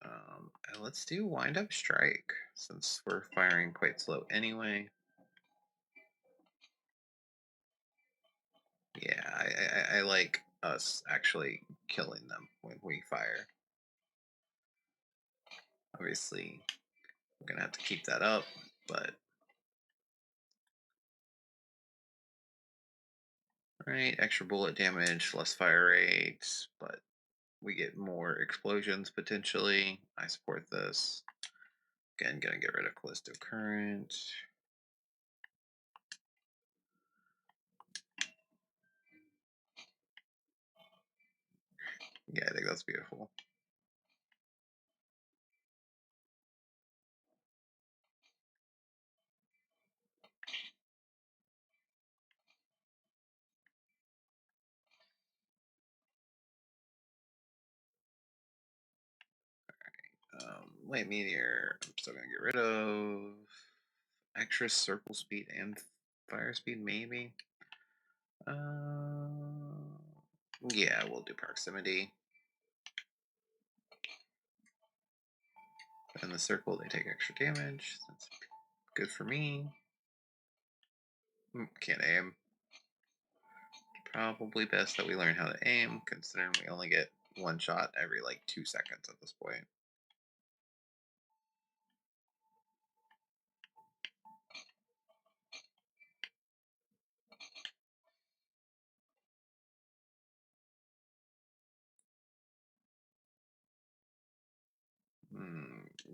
And let's do wind up strike since we're firing quite slow anyway. Yeah, I like us actually killing them when we fire. Obviously, I'm gonna have to keep that up, but right, extra bullet damage, less fire rate, but we get more explosions potentially. I support this. Again, gonna get rid of Callisto Current. Yeah, I think that's beautiful. Light Meteor, I'm still gonna get rid of. Extra circle speed and fire speed, maybe. Yeah, we'll do proximity. In the circle, they take extra damage. That's good for me. Can't aim. Probably best that we learn how to aim, considering we only get one shot every like 2 seconds at this point.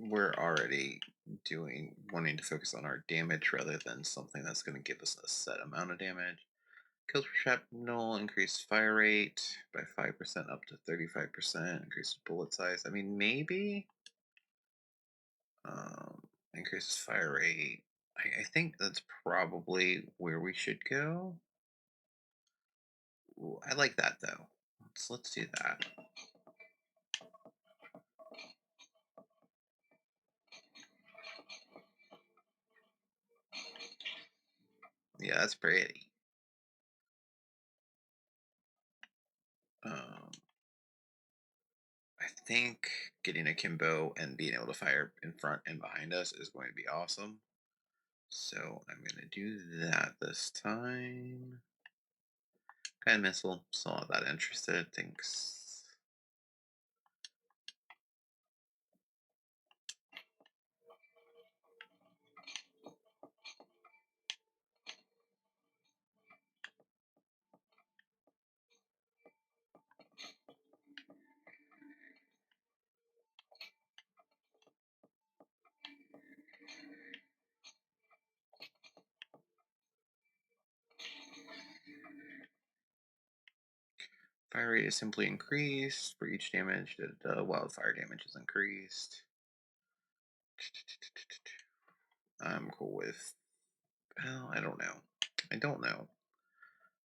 We're already wanting to focus on our damage rather than something that's going to give us a set amount of damage. Kills per shrapnel, increased fire rate by 5% up to 35%, increased bullet size. I mean, maybe. Increases fire rate. I think that's probably where we should go. Ooh, I like that though. Let's do that. Yeah, that's pretty. Um, I think getting a Kimbo and being able to fire in front and behind us is going to be awesome. So I'm going to do that this time. Kind of missile, still not that interested. Thanks. Fire rate is simply increased for each damage that wildfire damage is increased. I'm cool with. Well, I don't know. I don't know.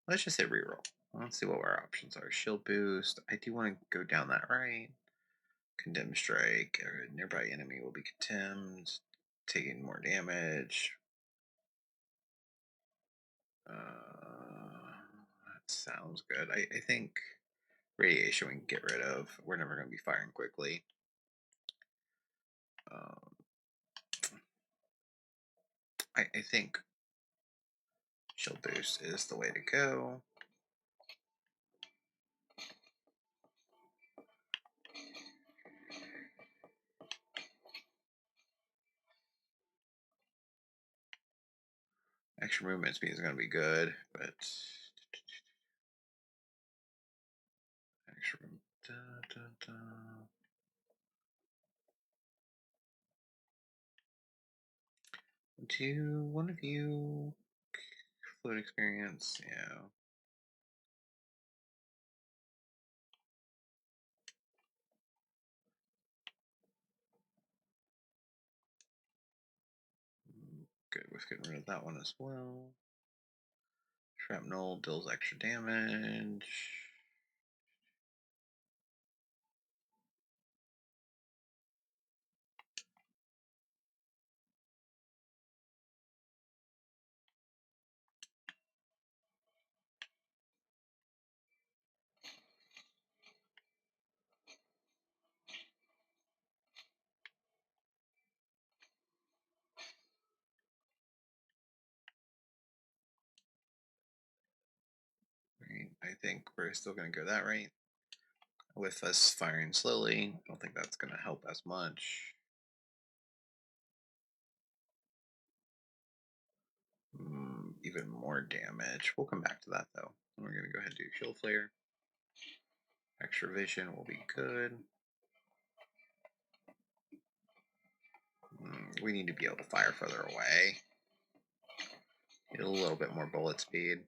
Let's just say reroll. Let's see what our options are. Shield boost. I do want to go down that right. Condemn strike. A nearby enemy will be condemned, taking more damage. That sounds good. I think radiation we can get rid of. We're never going to be firing quickly. I think shield boost is the way to go. Extra movement speed is going to be good, but extra. Da, da, da. Do one of you float experience? Yeah. Good with getting rid of that one as well. Shrapnel deals extra damage. Right. I think we're still going to go that right. With us firing slowly, I don't think that's going to help as much. Even more damage. We'll come back to that though. We're going to go ahead and do shield flare. Extra vision will be good. We need to be able to fire further away. Get a little bit more bullet speed.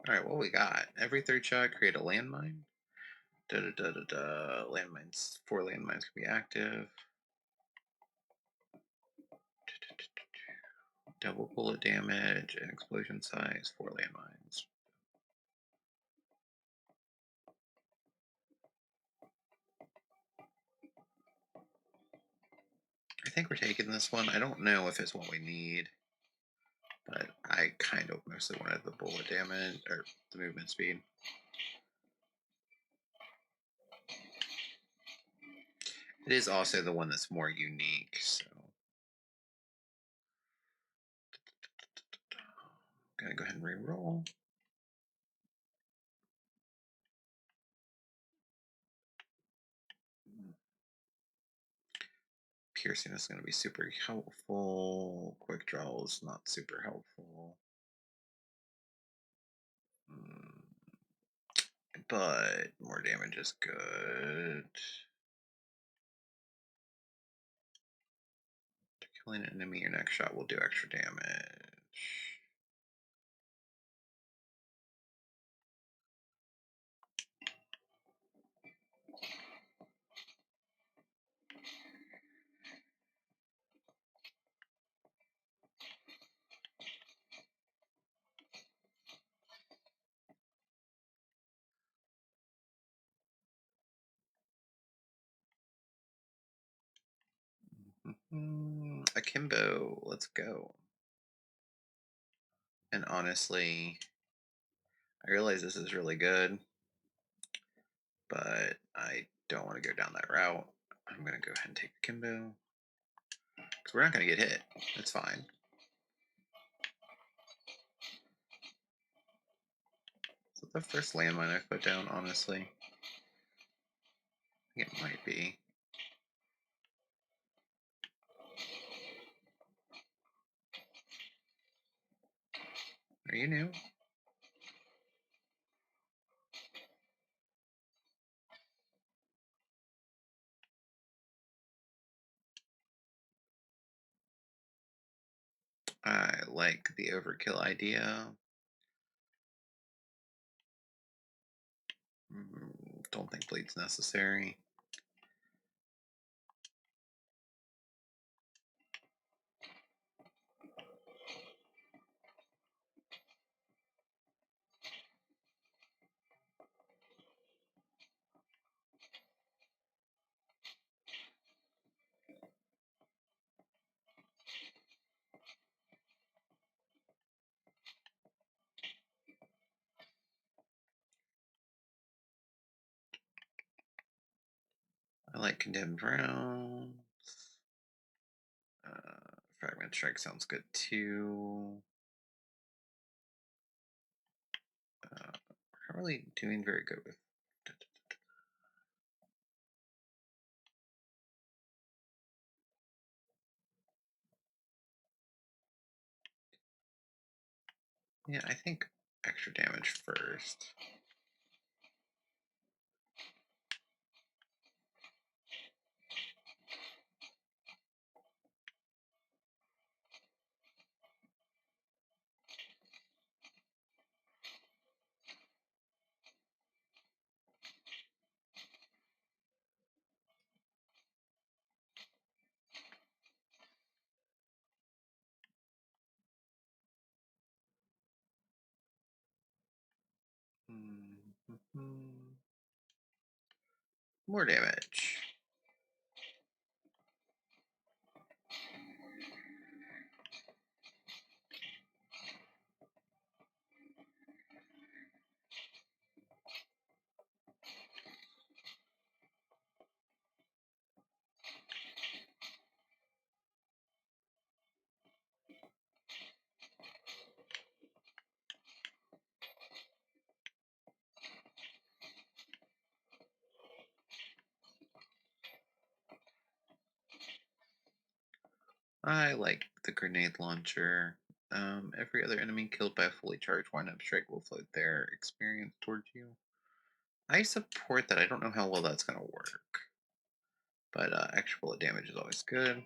Alright, what we got? Every third shot, create a landmine. Landmines. 4 landmines can be active. Double bullet damage and explosion size, 4 landmines. I think we're taking this one. I don't know if it's what we need, but I kind of mostly wanted the bullet damage or the movement speed. It is also the one that's more unique, so gonna go ahead and re-roll. Piercing is going to be super helpful. Quick draw is not super helpful. But more damage is good. Killing an enemy, your next shot will do extra damage. Akimbo, let's go. And honestly, I realize this is really good, but I don't want to go down that route. I'm going to go ahead and take Akimbo. Because we're not going to get hit. That's fine. Is that the first landmine I've put down, honestly? I think it might be. Are you new? I like the overkill idea. Don't think bleed's necessary. I like condemned rounds. Fragment strike sounds good too. Not really doing very good with. Yeah, I think extra damage first. More damage. I like the grenade launcher. Every other enemy killed by a fully charged wind-up strike will float their experience towards you. I support that. I don't know how well that's going to work. But extra bullet damage is always good.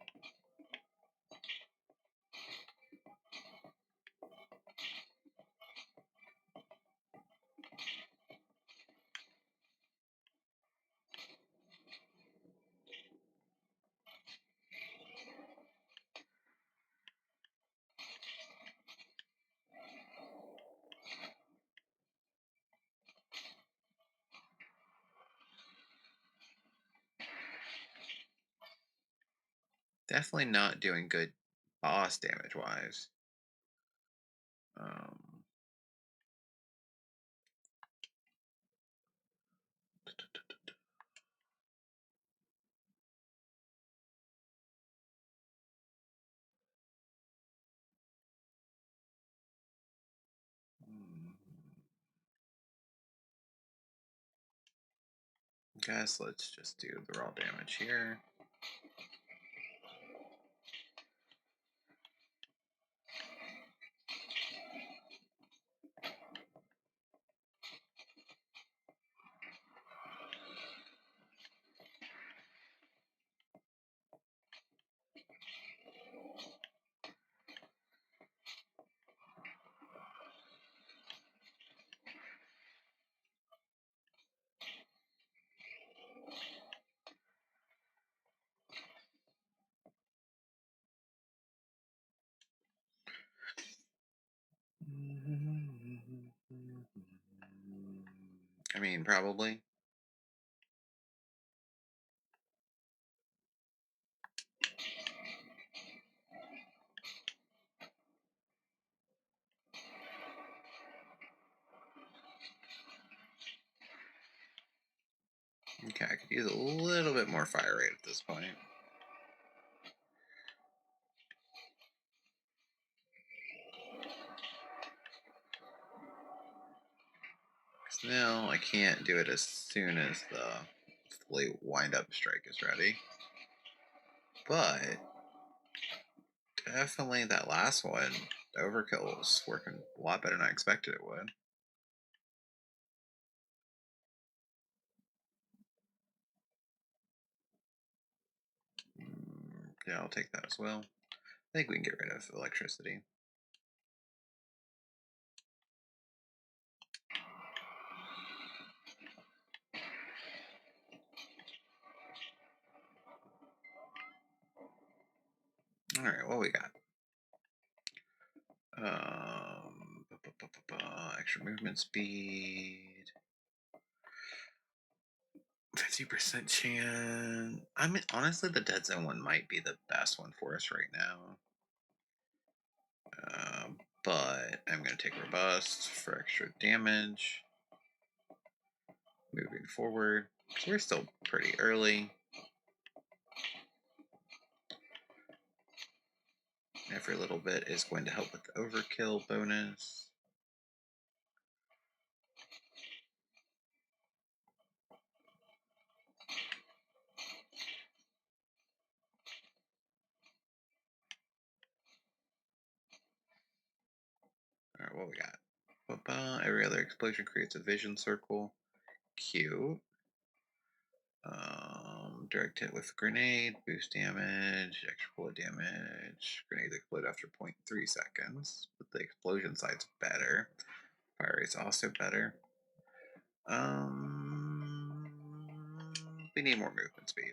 Definitely not doing good boss damage wise. Um, guess let's just do the raw damage here. I mean, probably. Okay, I could use a little bit more fire rate at this point. Now I can't do it as soon as the fully wind-up strike is ready. But definitely that last one, the overkill was working a lot better than I expected it would. Yeah, I'll take that as well. I think we can get rid of electricity. All right, what we got? Extra movement speed. 50% chance. I mean, honestly, the dead zone one might be the best one for us right now. But I'm going to take robust for extra damage. Moving forward, so we're still pretty early. Every little bit is going to help with the overkill bonus. All right, what we got? Every other explosion creates a vision circle. Cute. Direct hit with grenade, boost damage, extra bullet damage. Grenades explode after 0.3 seconds, but the explosion side's better. Fire rate's also better. We need more movement speed.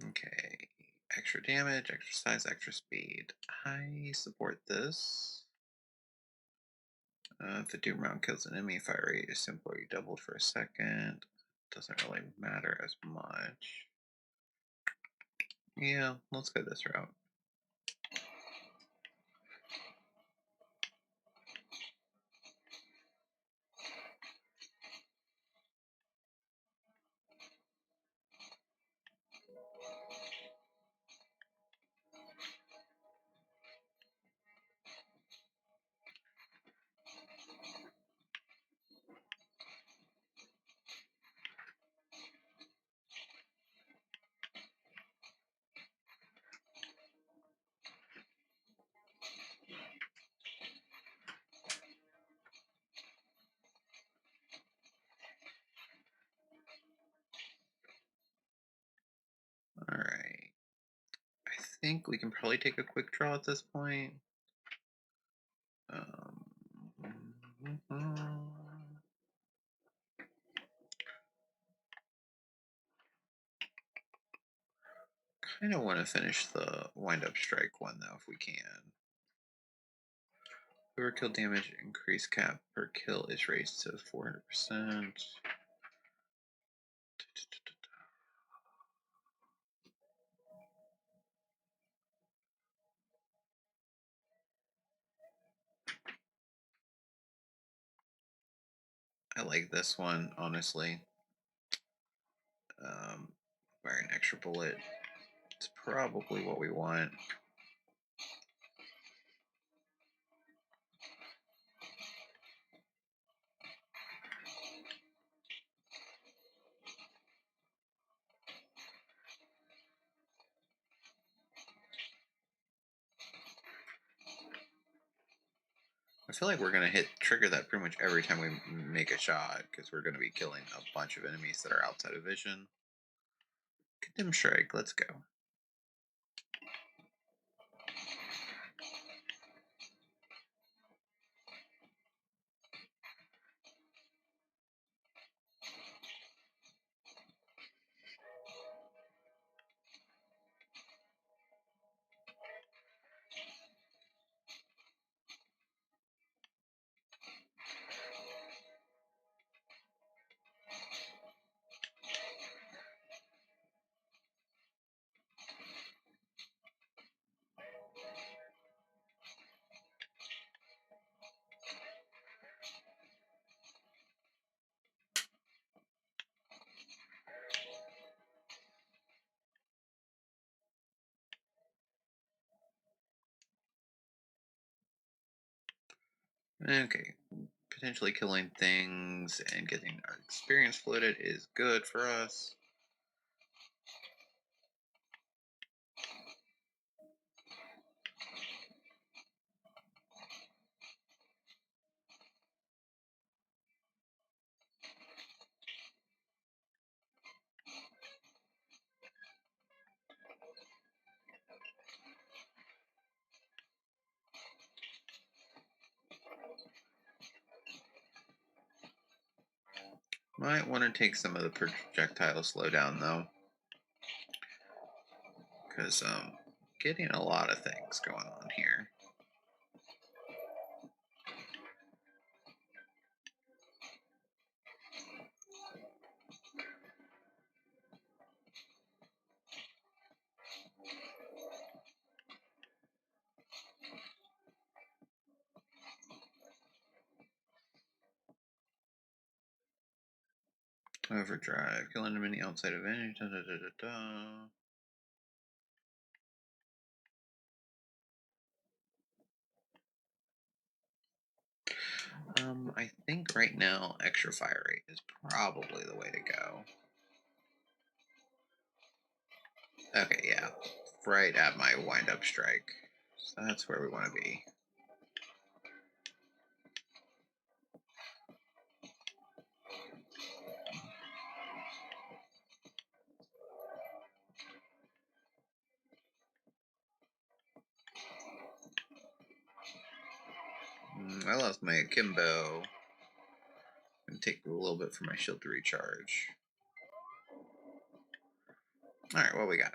Okay, extra damage, extra size, extra speed. I support this. If the doom round kills an enemy, fire rate is simply doubled for a second. Doesn't really matter as much. Yeah, let's go this route. Alright. I think we can probably take a quick draw at this point. Kind of want to finish the wind-up strike one, though, if we can. Overkill damage increase cap per kill is raised to 400%. I like this one, honestly. Fire an extra bullet. It's probably what we want. I feel like we're going to trigger that pretty much every time we make a shot, because we're going to be killing a bunch of enemies that are outside of vision. Condemn strike, let's go. Okay. Potentially killing things and getting our experience floated is good for us. Might want to take some of the projectile slowdown though, because getting a lot of things going on here. Overdrive, kill an enemy outside of any. Da, da, da, da, da. I think right now extra fire rate is probably the way to go. Okay, yeah, right at my wind up strike. So that's where we want to be. I lost my akimbo. And take a little bit for my shield to recharge. All right, what we got?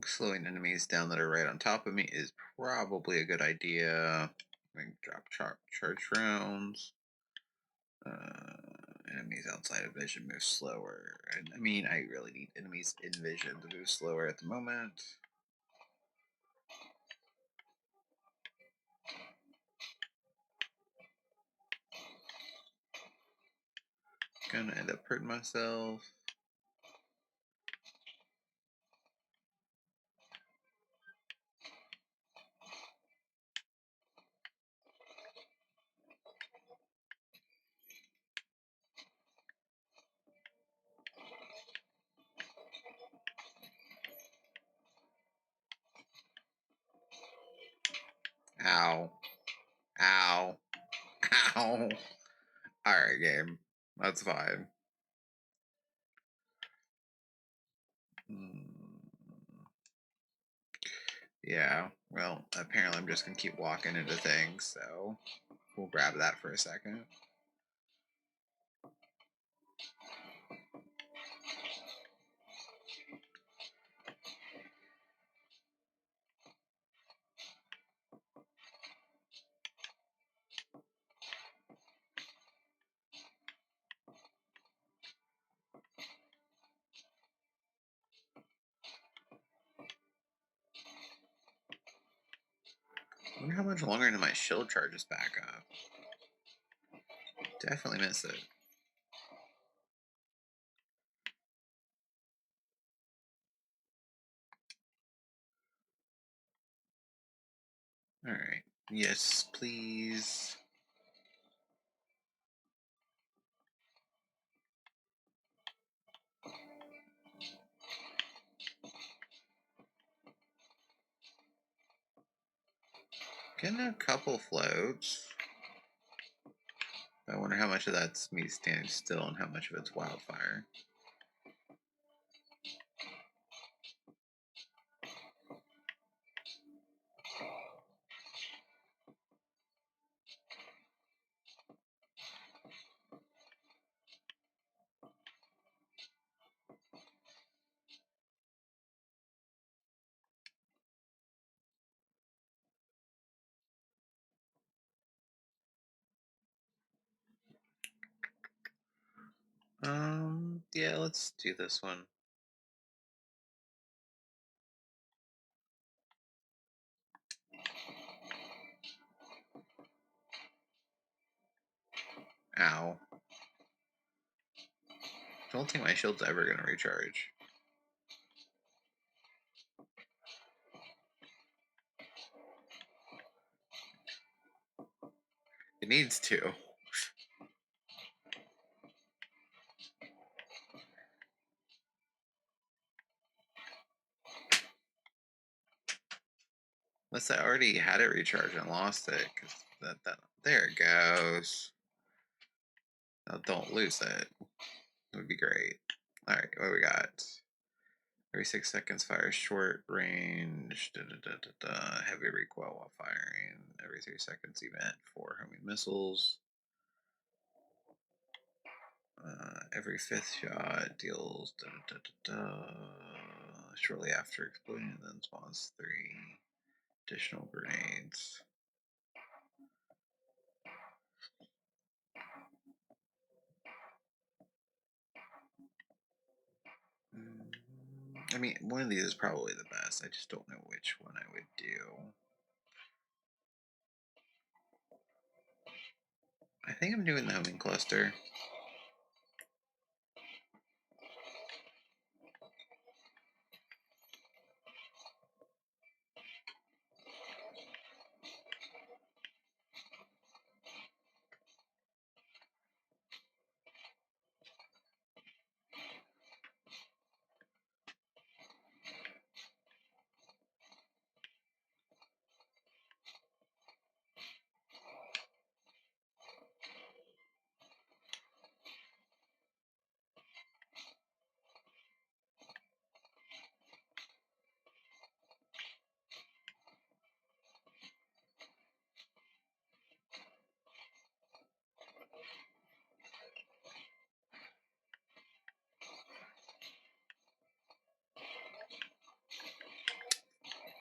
Slowing enemies down that are right on top of me is probably a good idea. I can drop charge rounds. Enemies outside of vision move slower. I mean, I really need enemies in vision to move slower at the moment. Gonna end up hurting myself. Ow. Ow. Ow. Alright, game. That's fine. Yeah, well, apparently I'm just gonna keep walking into things, so we'll grab that for a second. I wonder how much longer until my shield charges back up. Definitely miss it. Alright. Yes, please. Getting a couple floats. I wonder how much of that's me standing still and how much of it's wildfire. Yeah, let's do this one. Ow. Don't think my shield's ever gonna recharge. It needs to. Unless I already had it recharged and lost it, because that there it goes. Now don't lose it. It would be great. All right, what we got? Every 6 seconds, fire short range. Heavy recoil while firing. Every 3 seconds, event for homing missiles. Every fifth shot deals shortly after exploding, and then spawns 3 additional grenades. I mean, one of these is probably the best. I just don't know which one I would do. I think I'm doing the homing cluster.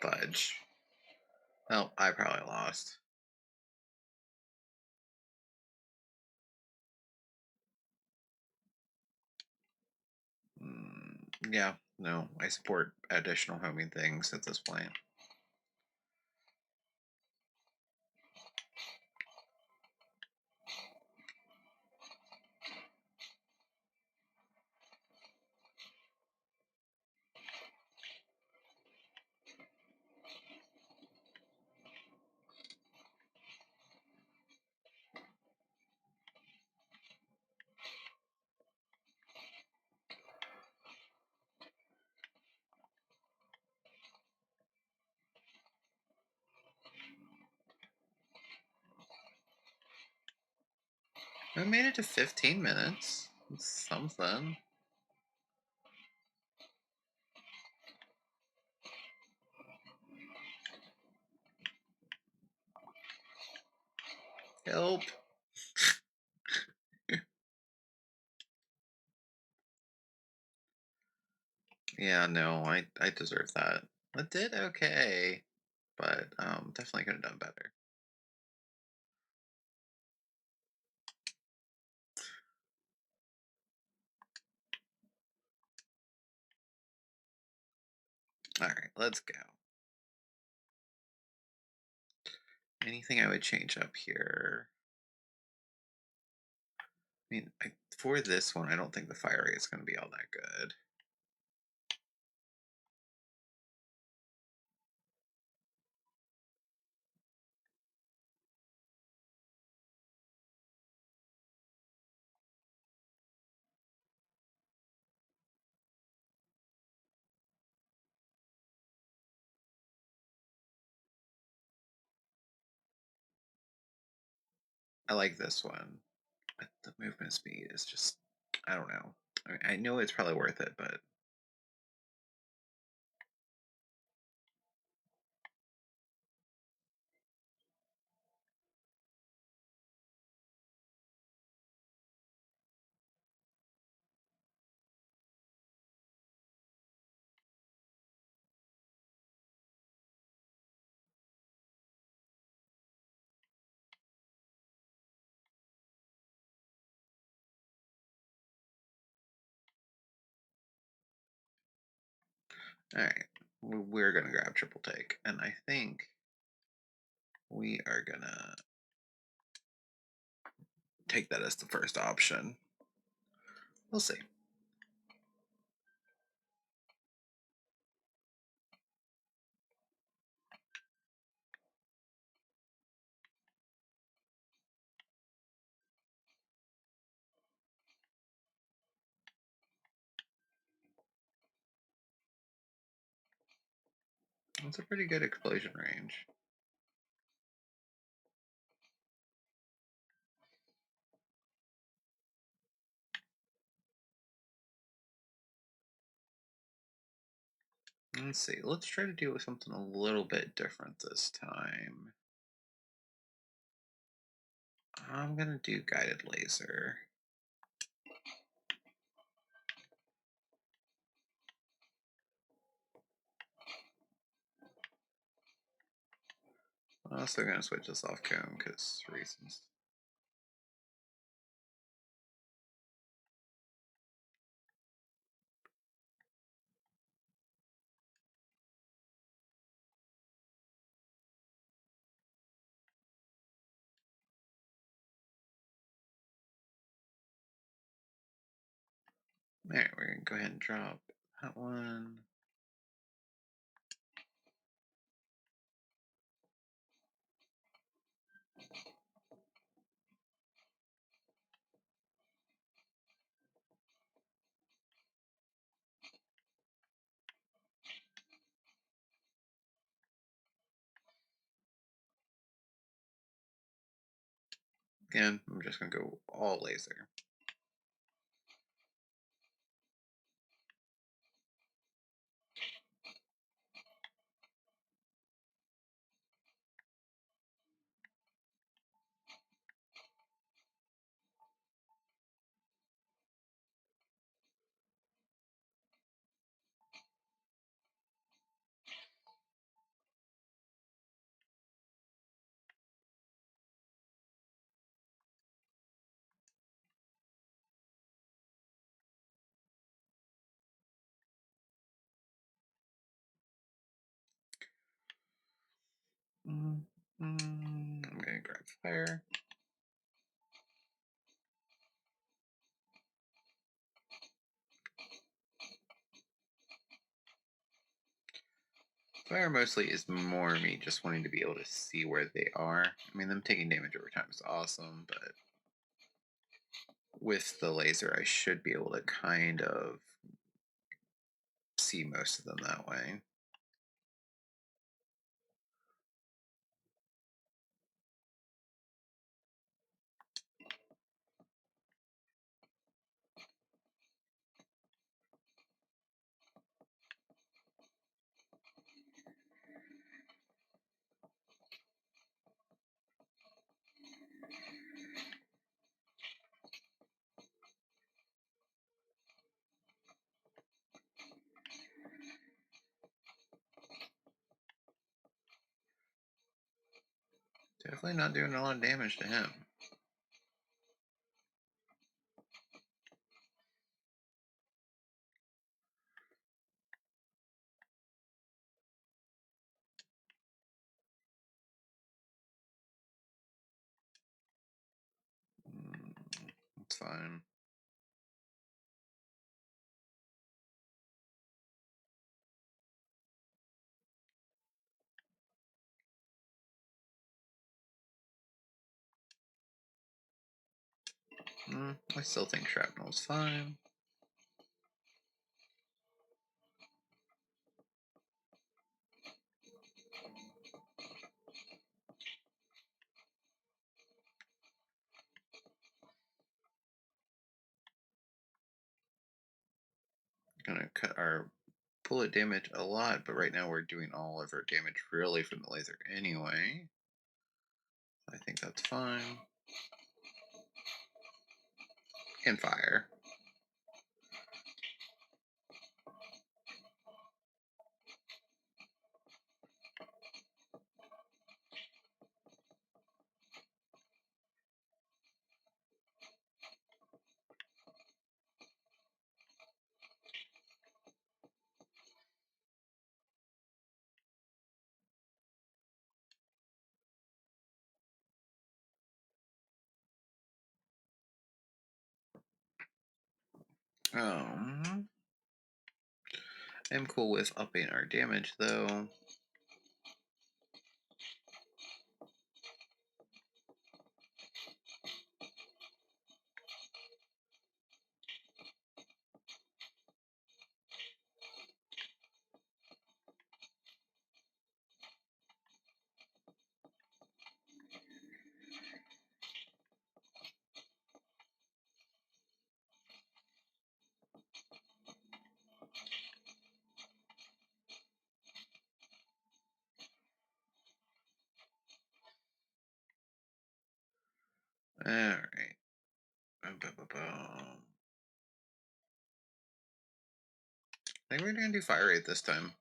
Fudge. Oh, I probably lost. Yeah, no, I support additional homing things at this point. We made it to 15 minutes. It's something. Help. Yeah, no, I deserve that. I did okay, but definitely could have done better. All right, let's go. Anything I would change up here? I mean, for this one, I don't think the fire rate is going to be all that good. I like this one, but the movement speed is just, I don't know. I mean, I know it's probably worth it, but All right, we're gonna grab triple take, and I think we are gonna take that as the first option. We'll see. That's a pretty good explosion range. Let's see. Let's try to do something a little bit different this time. I'm gonna do guided laser. I'm also gonna switch this off cone because reasons. All right, we're gonna go ahead and drop that one. Again, I'm just gonna go all laser. I'm gonna grab fire. Fire mostly is more me just wanting to be able to see where they are. I mean, them taking damage over time is awesome, but with the laser, I should be able to kind of see most of them that way. Definitely not doing a lot of damage to him. It's fine. I still think shrapnel's fine. Gonna cut our bullet damage a lot, but right now we're doing all of our damage really from the laser anyway. I think that's fine. And fire. I'm cool with upping our damage though. All right. I think we're gonna do fire rate this time.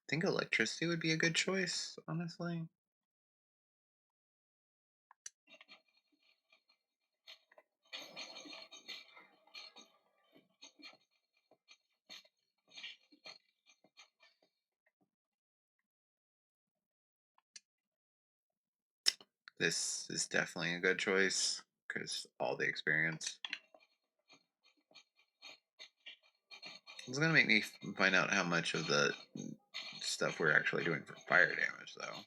I think electricity would be a good choice, honestly. This is definitely a good choice because all the experience. It's gonna make me find out how much of the stuff we're actually doing for fire damage, though.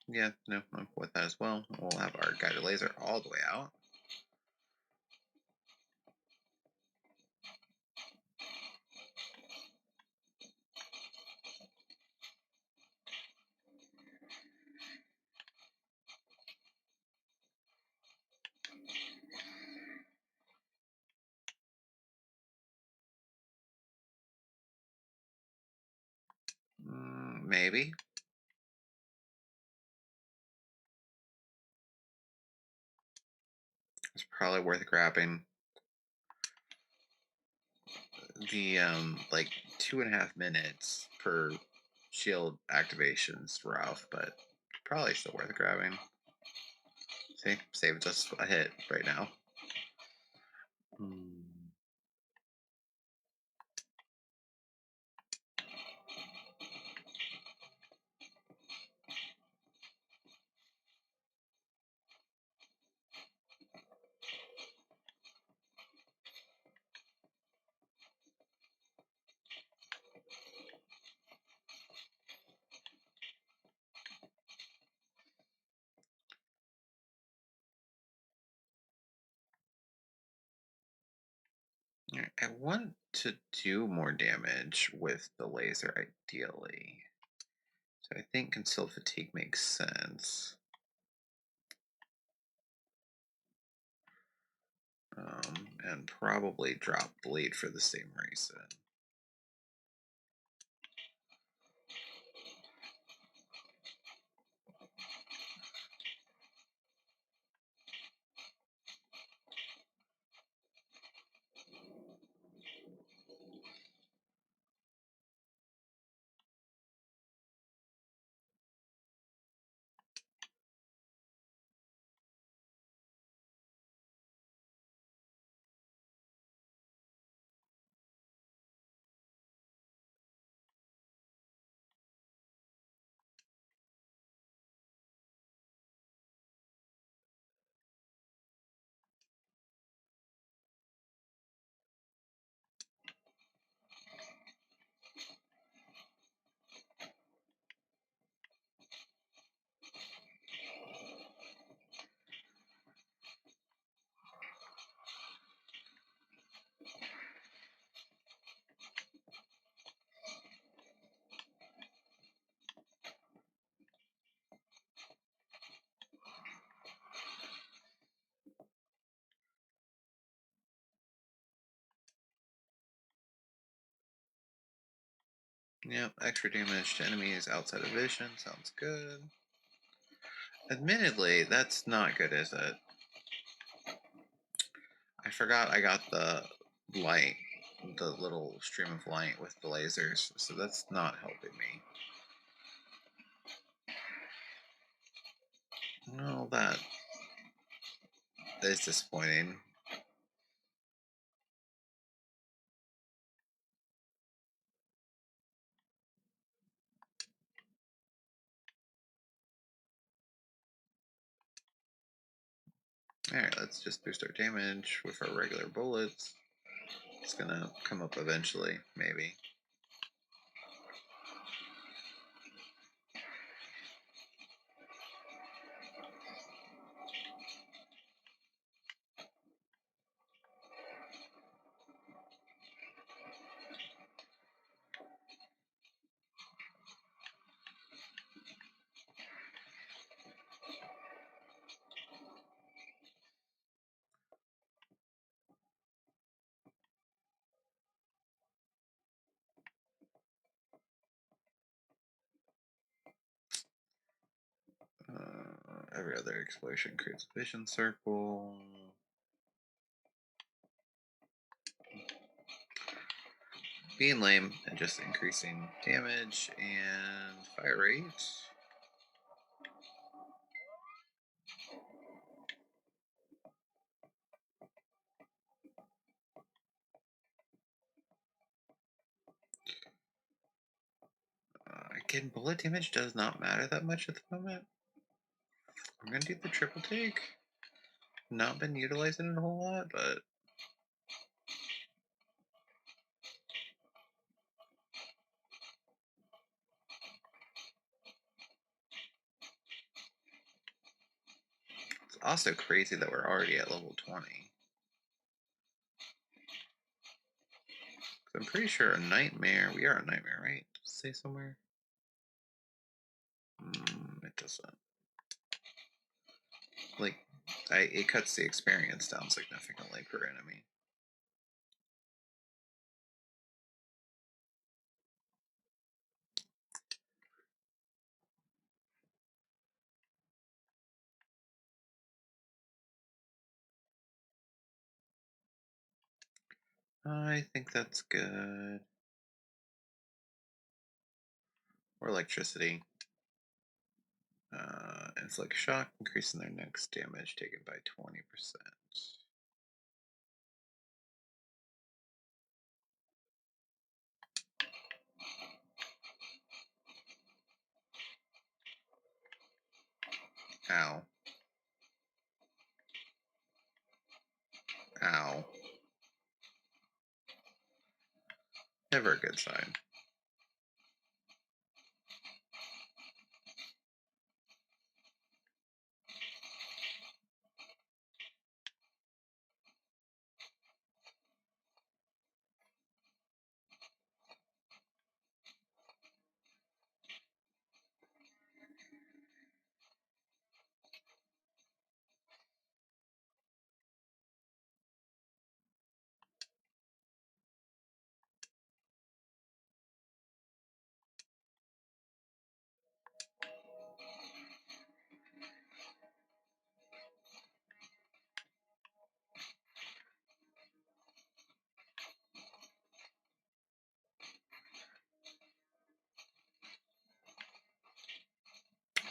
Yeah, no, I'm with that as well. We'll have our guided laser all the way out. Maybe. It's probably worth grabbing. The like 2.5 minutes per shield activation's rough, but probably still worth grabbing. See, saves us a hit right now. Alright, I want to do more damage with the laser ideally. So I think concealed fatigue makes sense. And probably drop bleed for the same reason. Yep, extra damage to enemies outside of vision. Sounds good. Admittedly, that's not good, is it? I forgot I got the light, the little stream of light with the lasers, so that's not helping me. Well, that is disappointing. Alright, let's just boost our damage with our regular bullets. It's gonna come up eventually, maybe. Every other explosion creates a vision circle. Being lame and just increasing damage and fire rate. Again, bullet damage does not matter that much at the moment. I'm gonna do the triple take. Not been utilizing it a whole lot, but it's also crazy that we're already at level 20. I'm pretty sure a nightmare. We are a nightmare, right? Does it say somewhere? It doesn't. Like, it cuts the experience down significantly per enemy. I think that's good. Or electricity. Inflict shock, increasing their next damage taken by 20%. Ow. Ow. Never a good sign.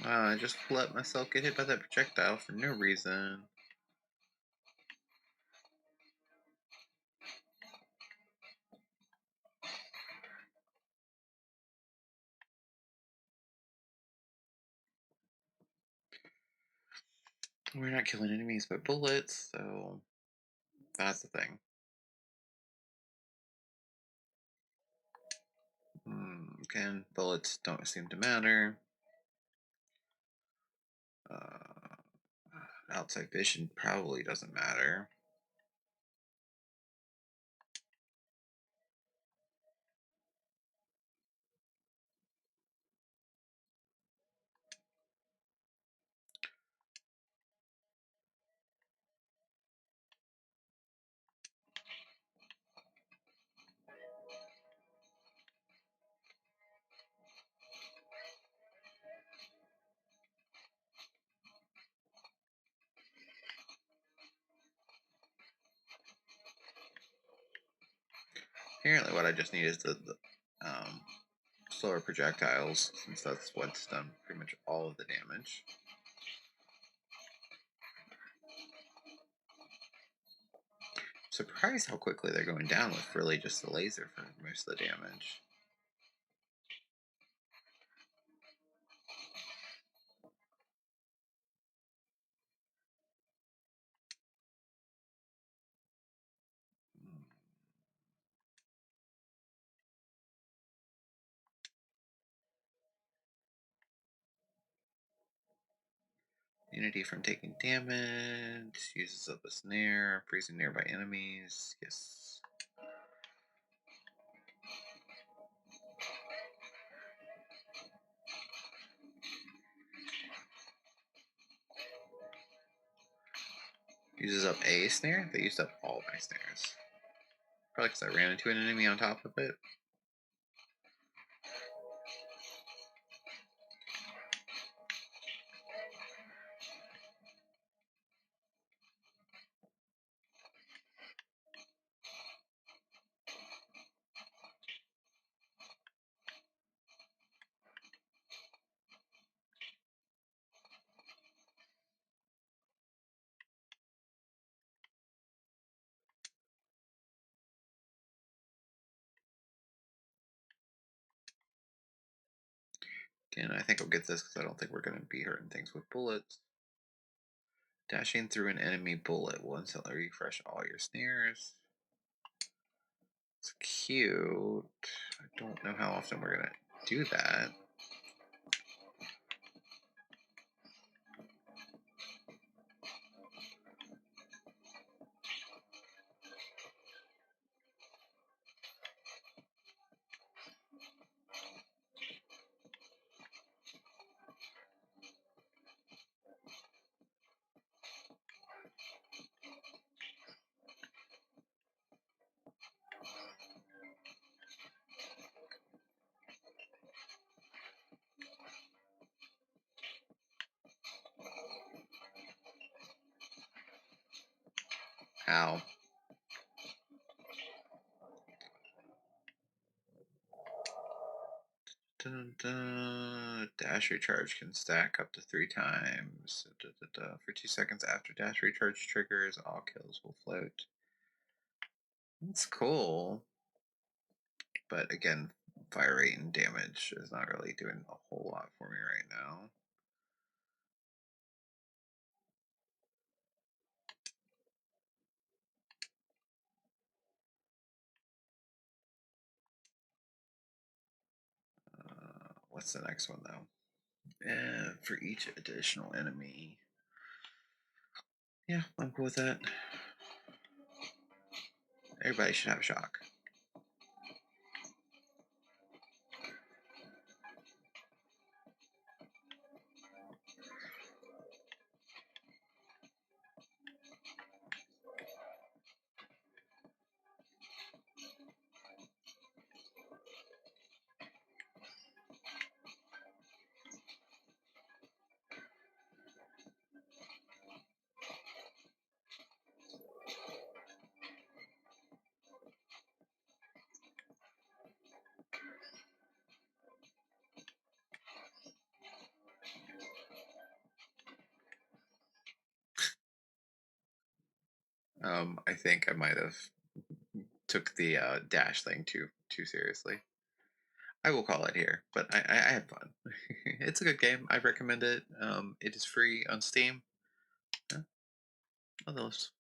I just let myself get hit by that projectile for no reason. We're not killing enemies by bullets, so that's the thing. Again, bullets don't seem to matter. Outside vision probably doesn't matter. Apparently, what I just need is the slower projectiles, since that's what's done pretty much all of the damage. Surprised how quickly they're going down with really just the laser for most of the damage. Hmm. Immunity from taking damage, uses up a snare, freezing nearby enemies. Yes. Uses up a snare? They used up all my snares. Probably because I ran into an enemy on top of it. Again, I think I'll get this because I don't think we're going to be hurting things with bullets. Dashing through an enemy bullet will instantly refresh all your snares. It's cute. I don't know how often we're going to do that. How? Dun, dun. Dash recharge can stack up to 3 times. For 2 seconds after dash recharge triggers, all kills will float. That's cool. But again, fire rate and damage is not really doing a whole lot for me right now. What's the next one though? For each additional enemy. Yeah, I'm cool with that. Everybody should have a shock. I think I might have took the dash thing too seriously. I will call it here, but I had fun. It's a good game. I recommend it. It is free on Steam. Yeah, others.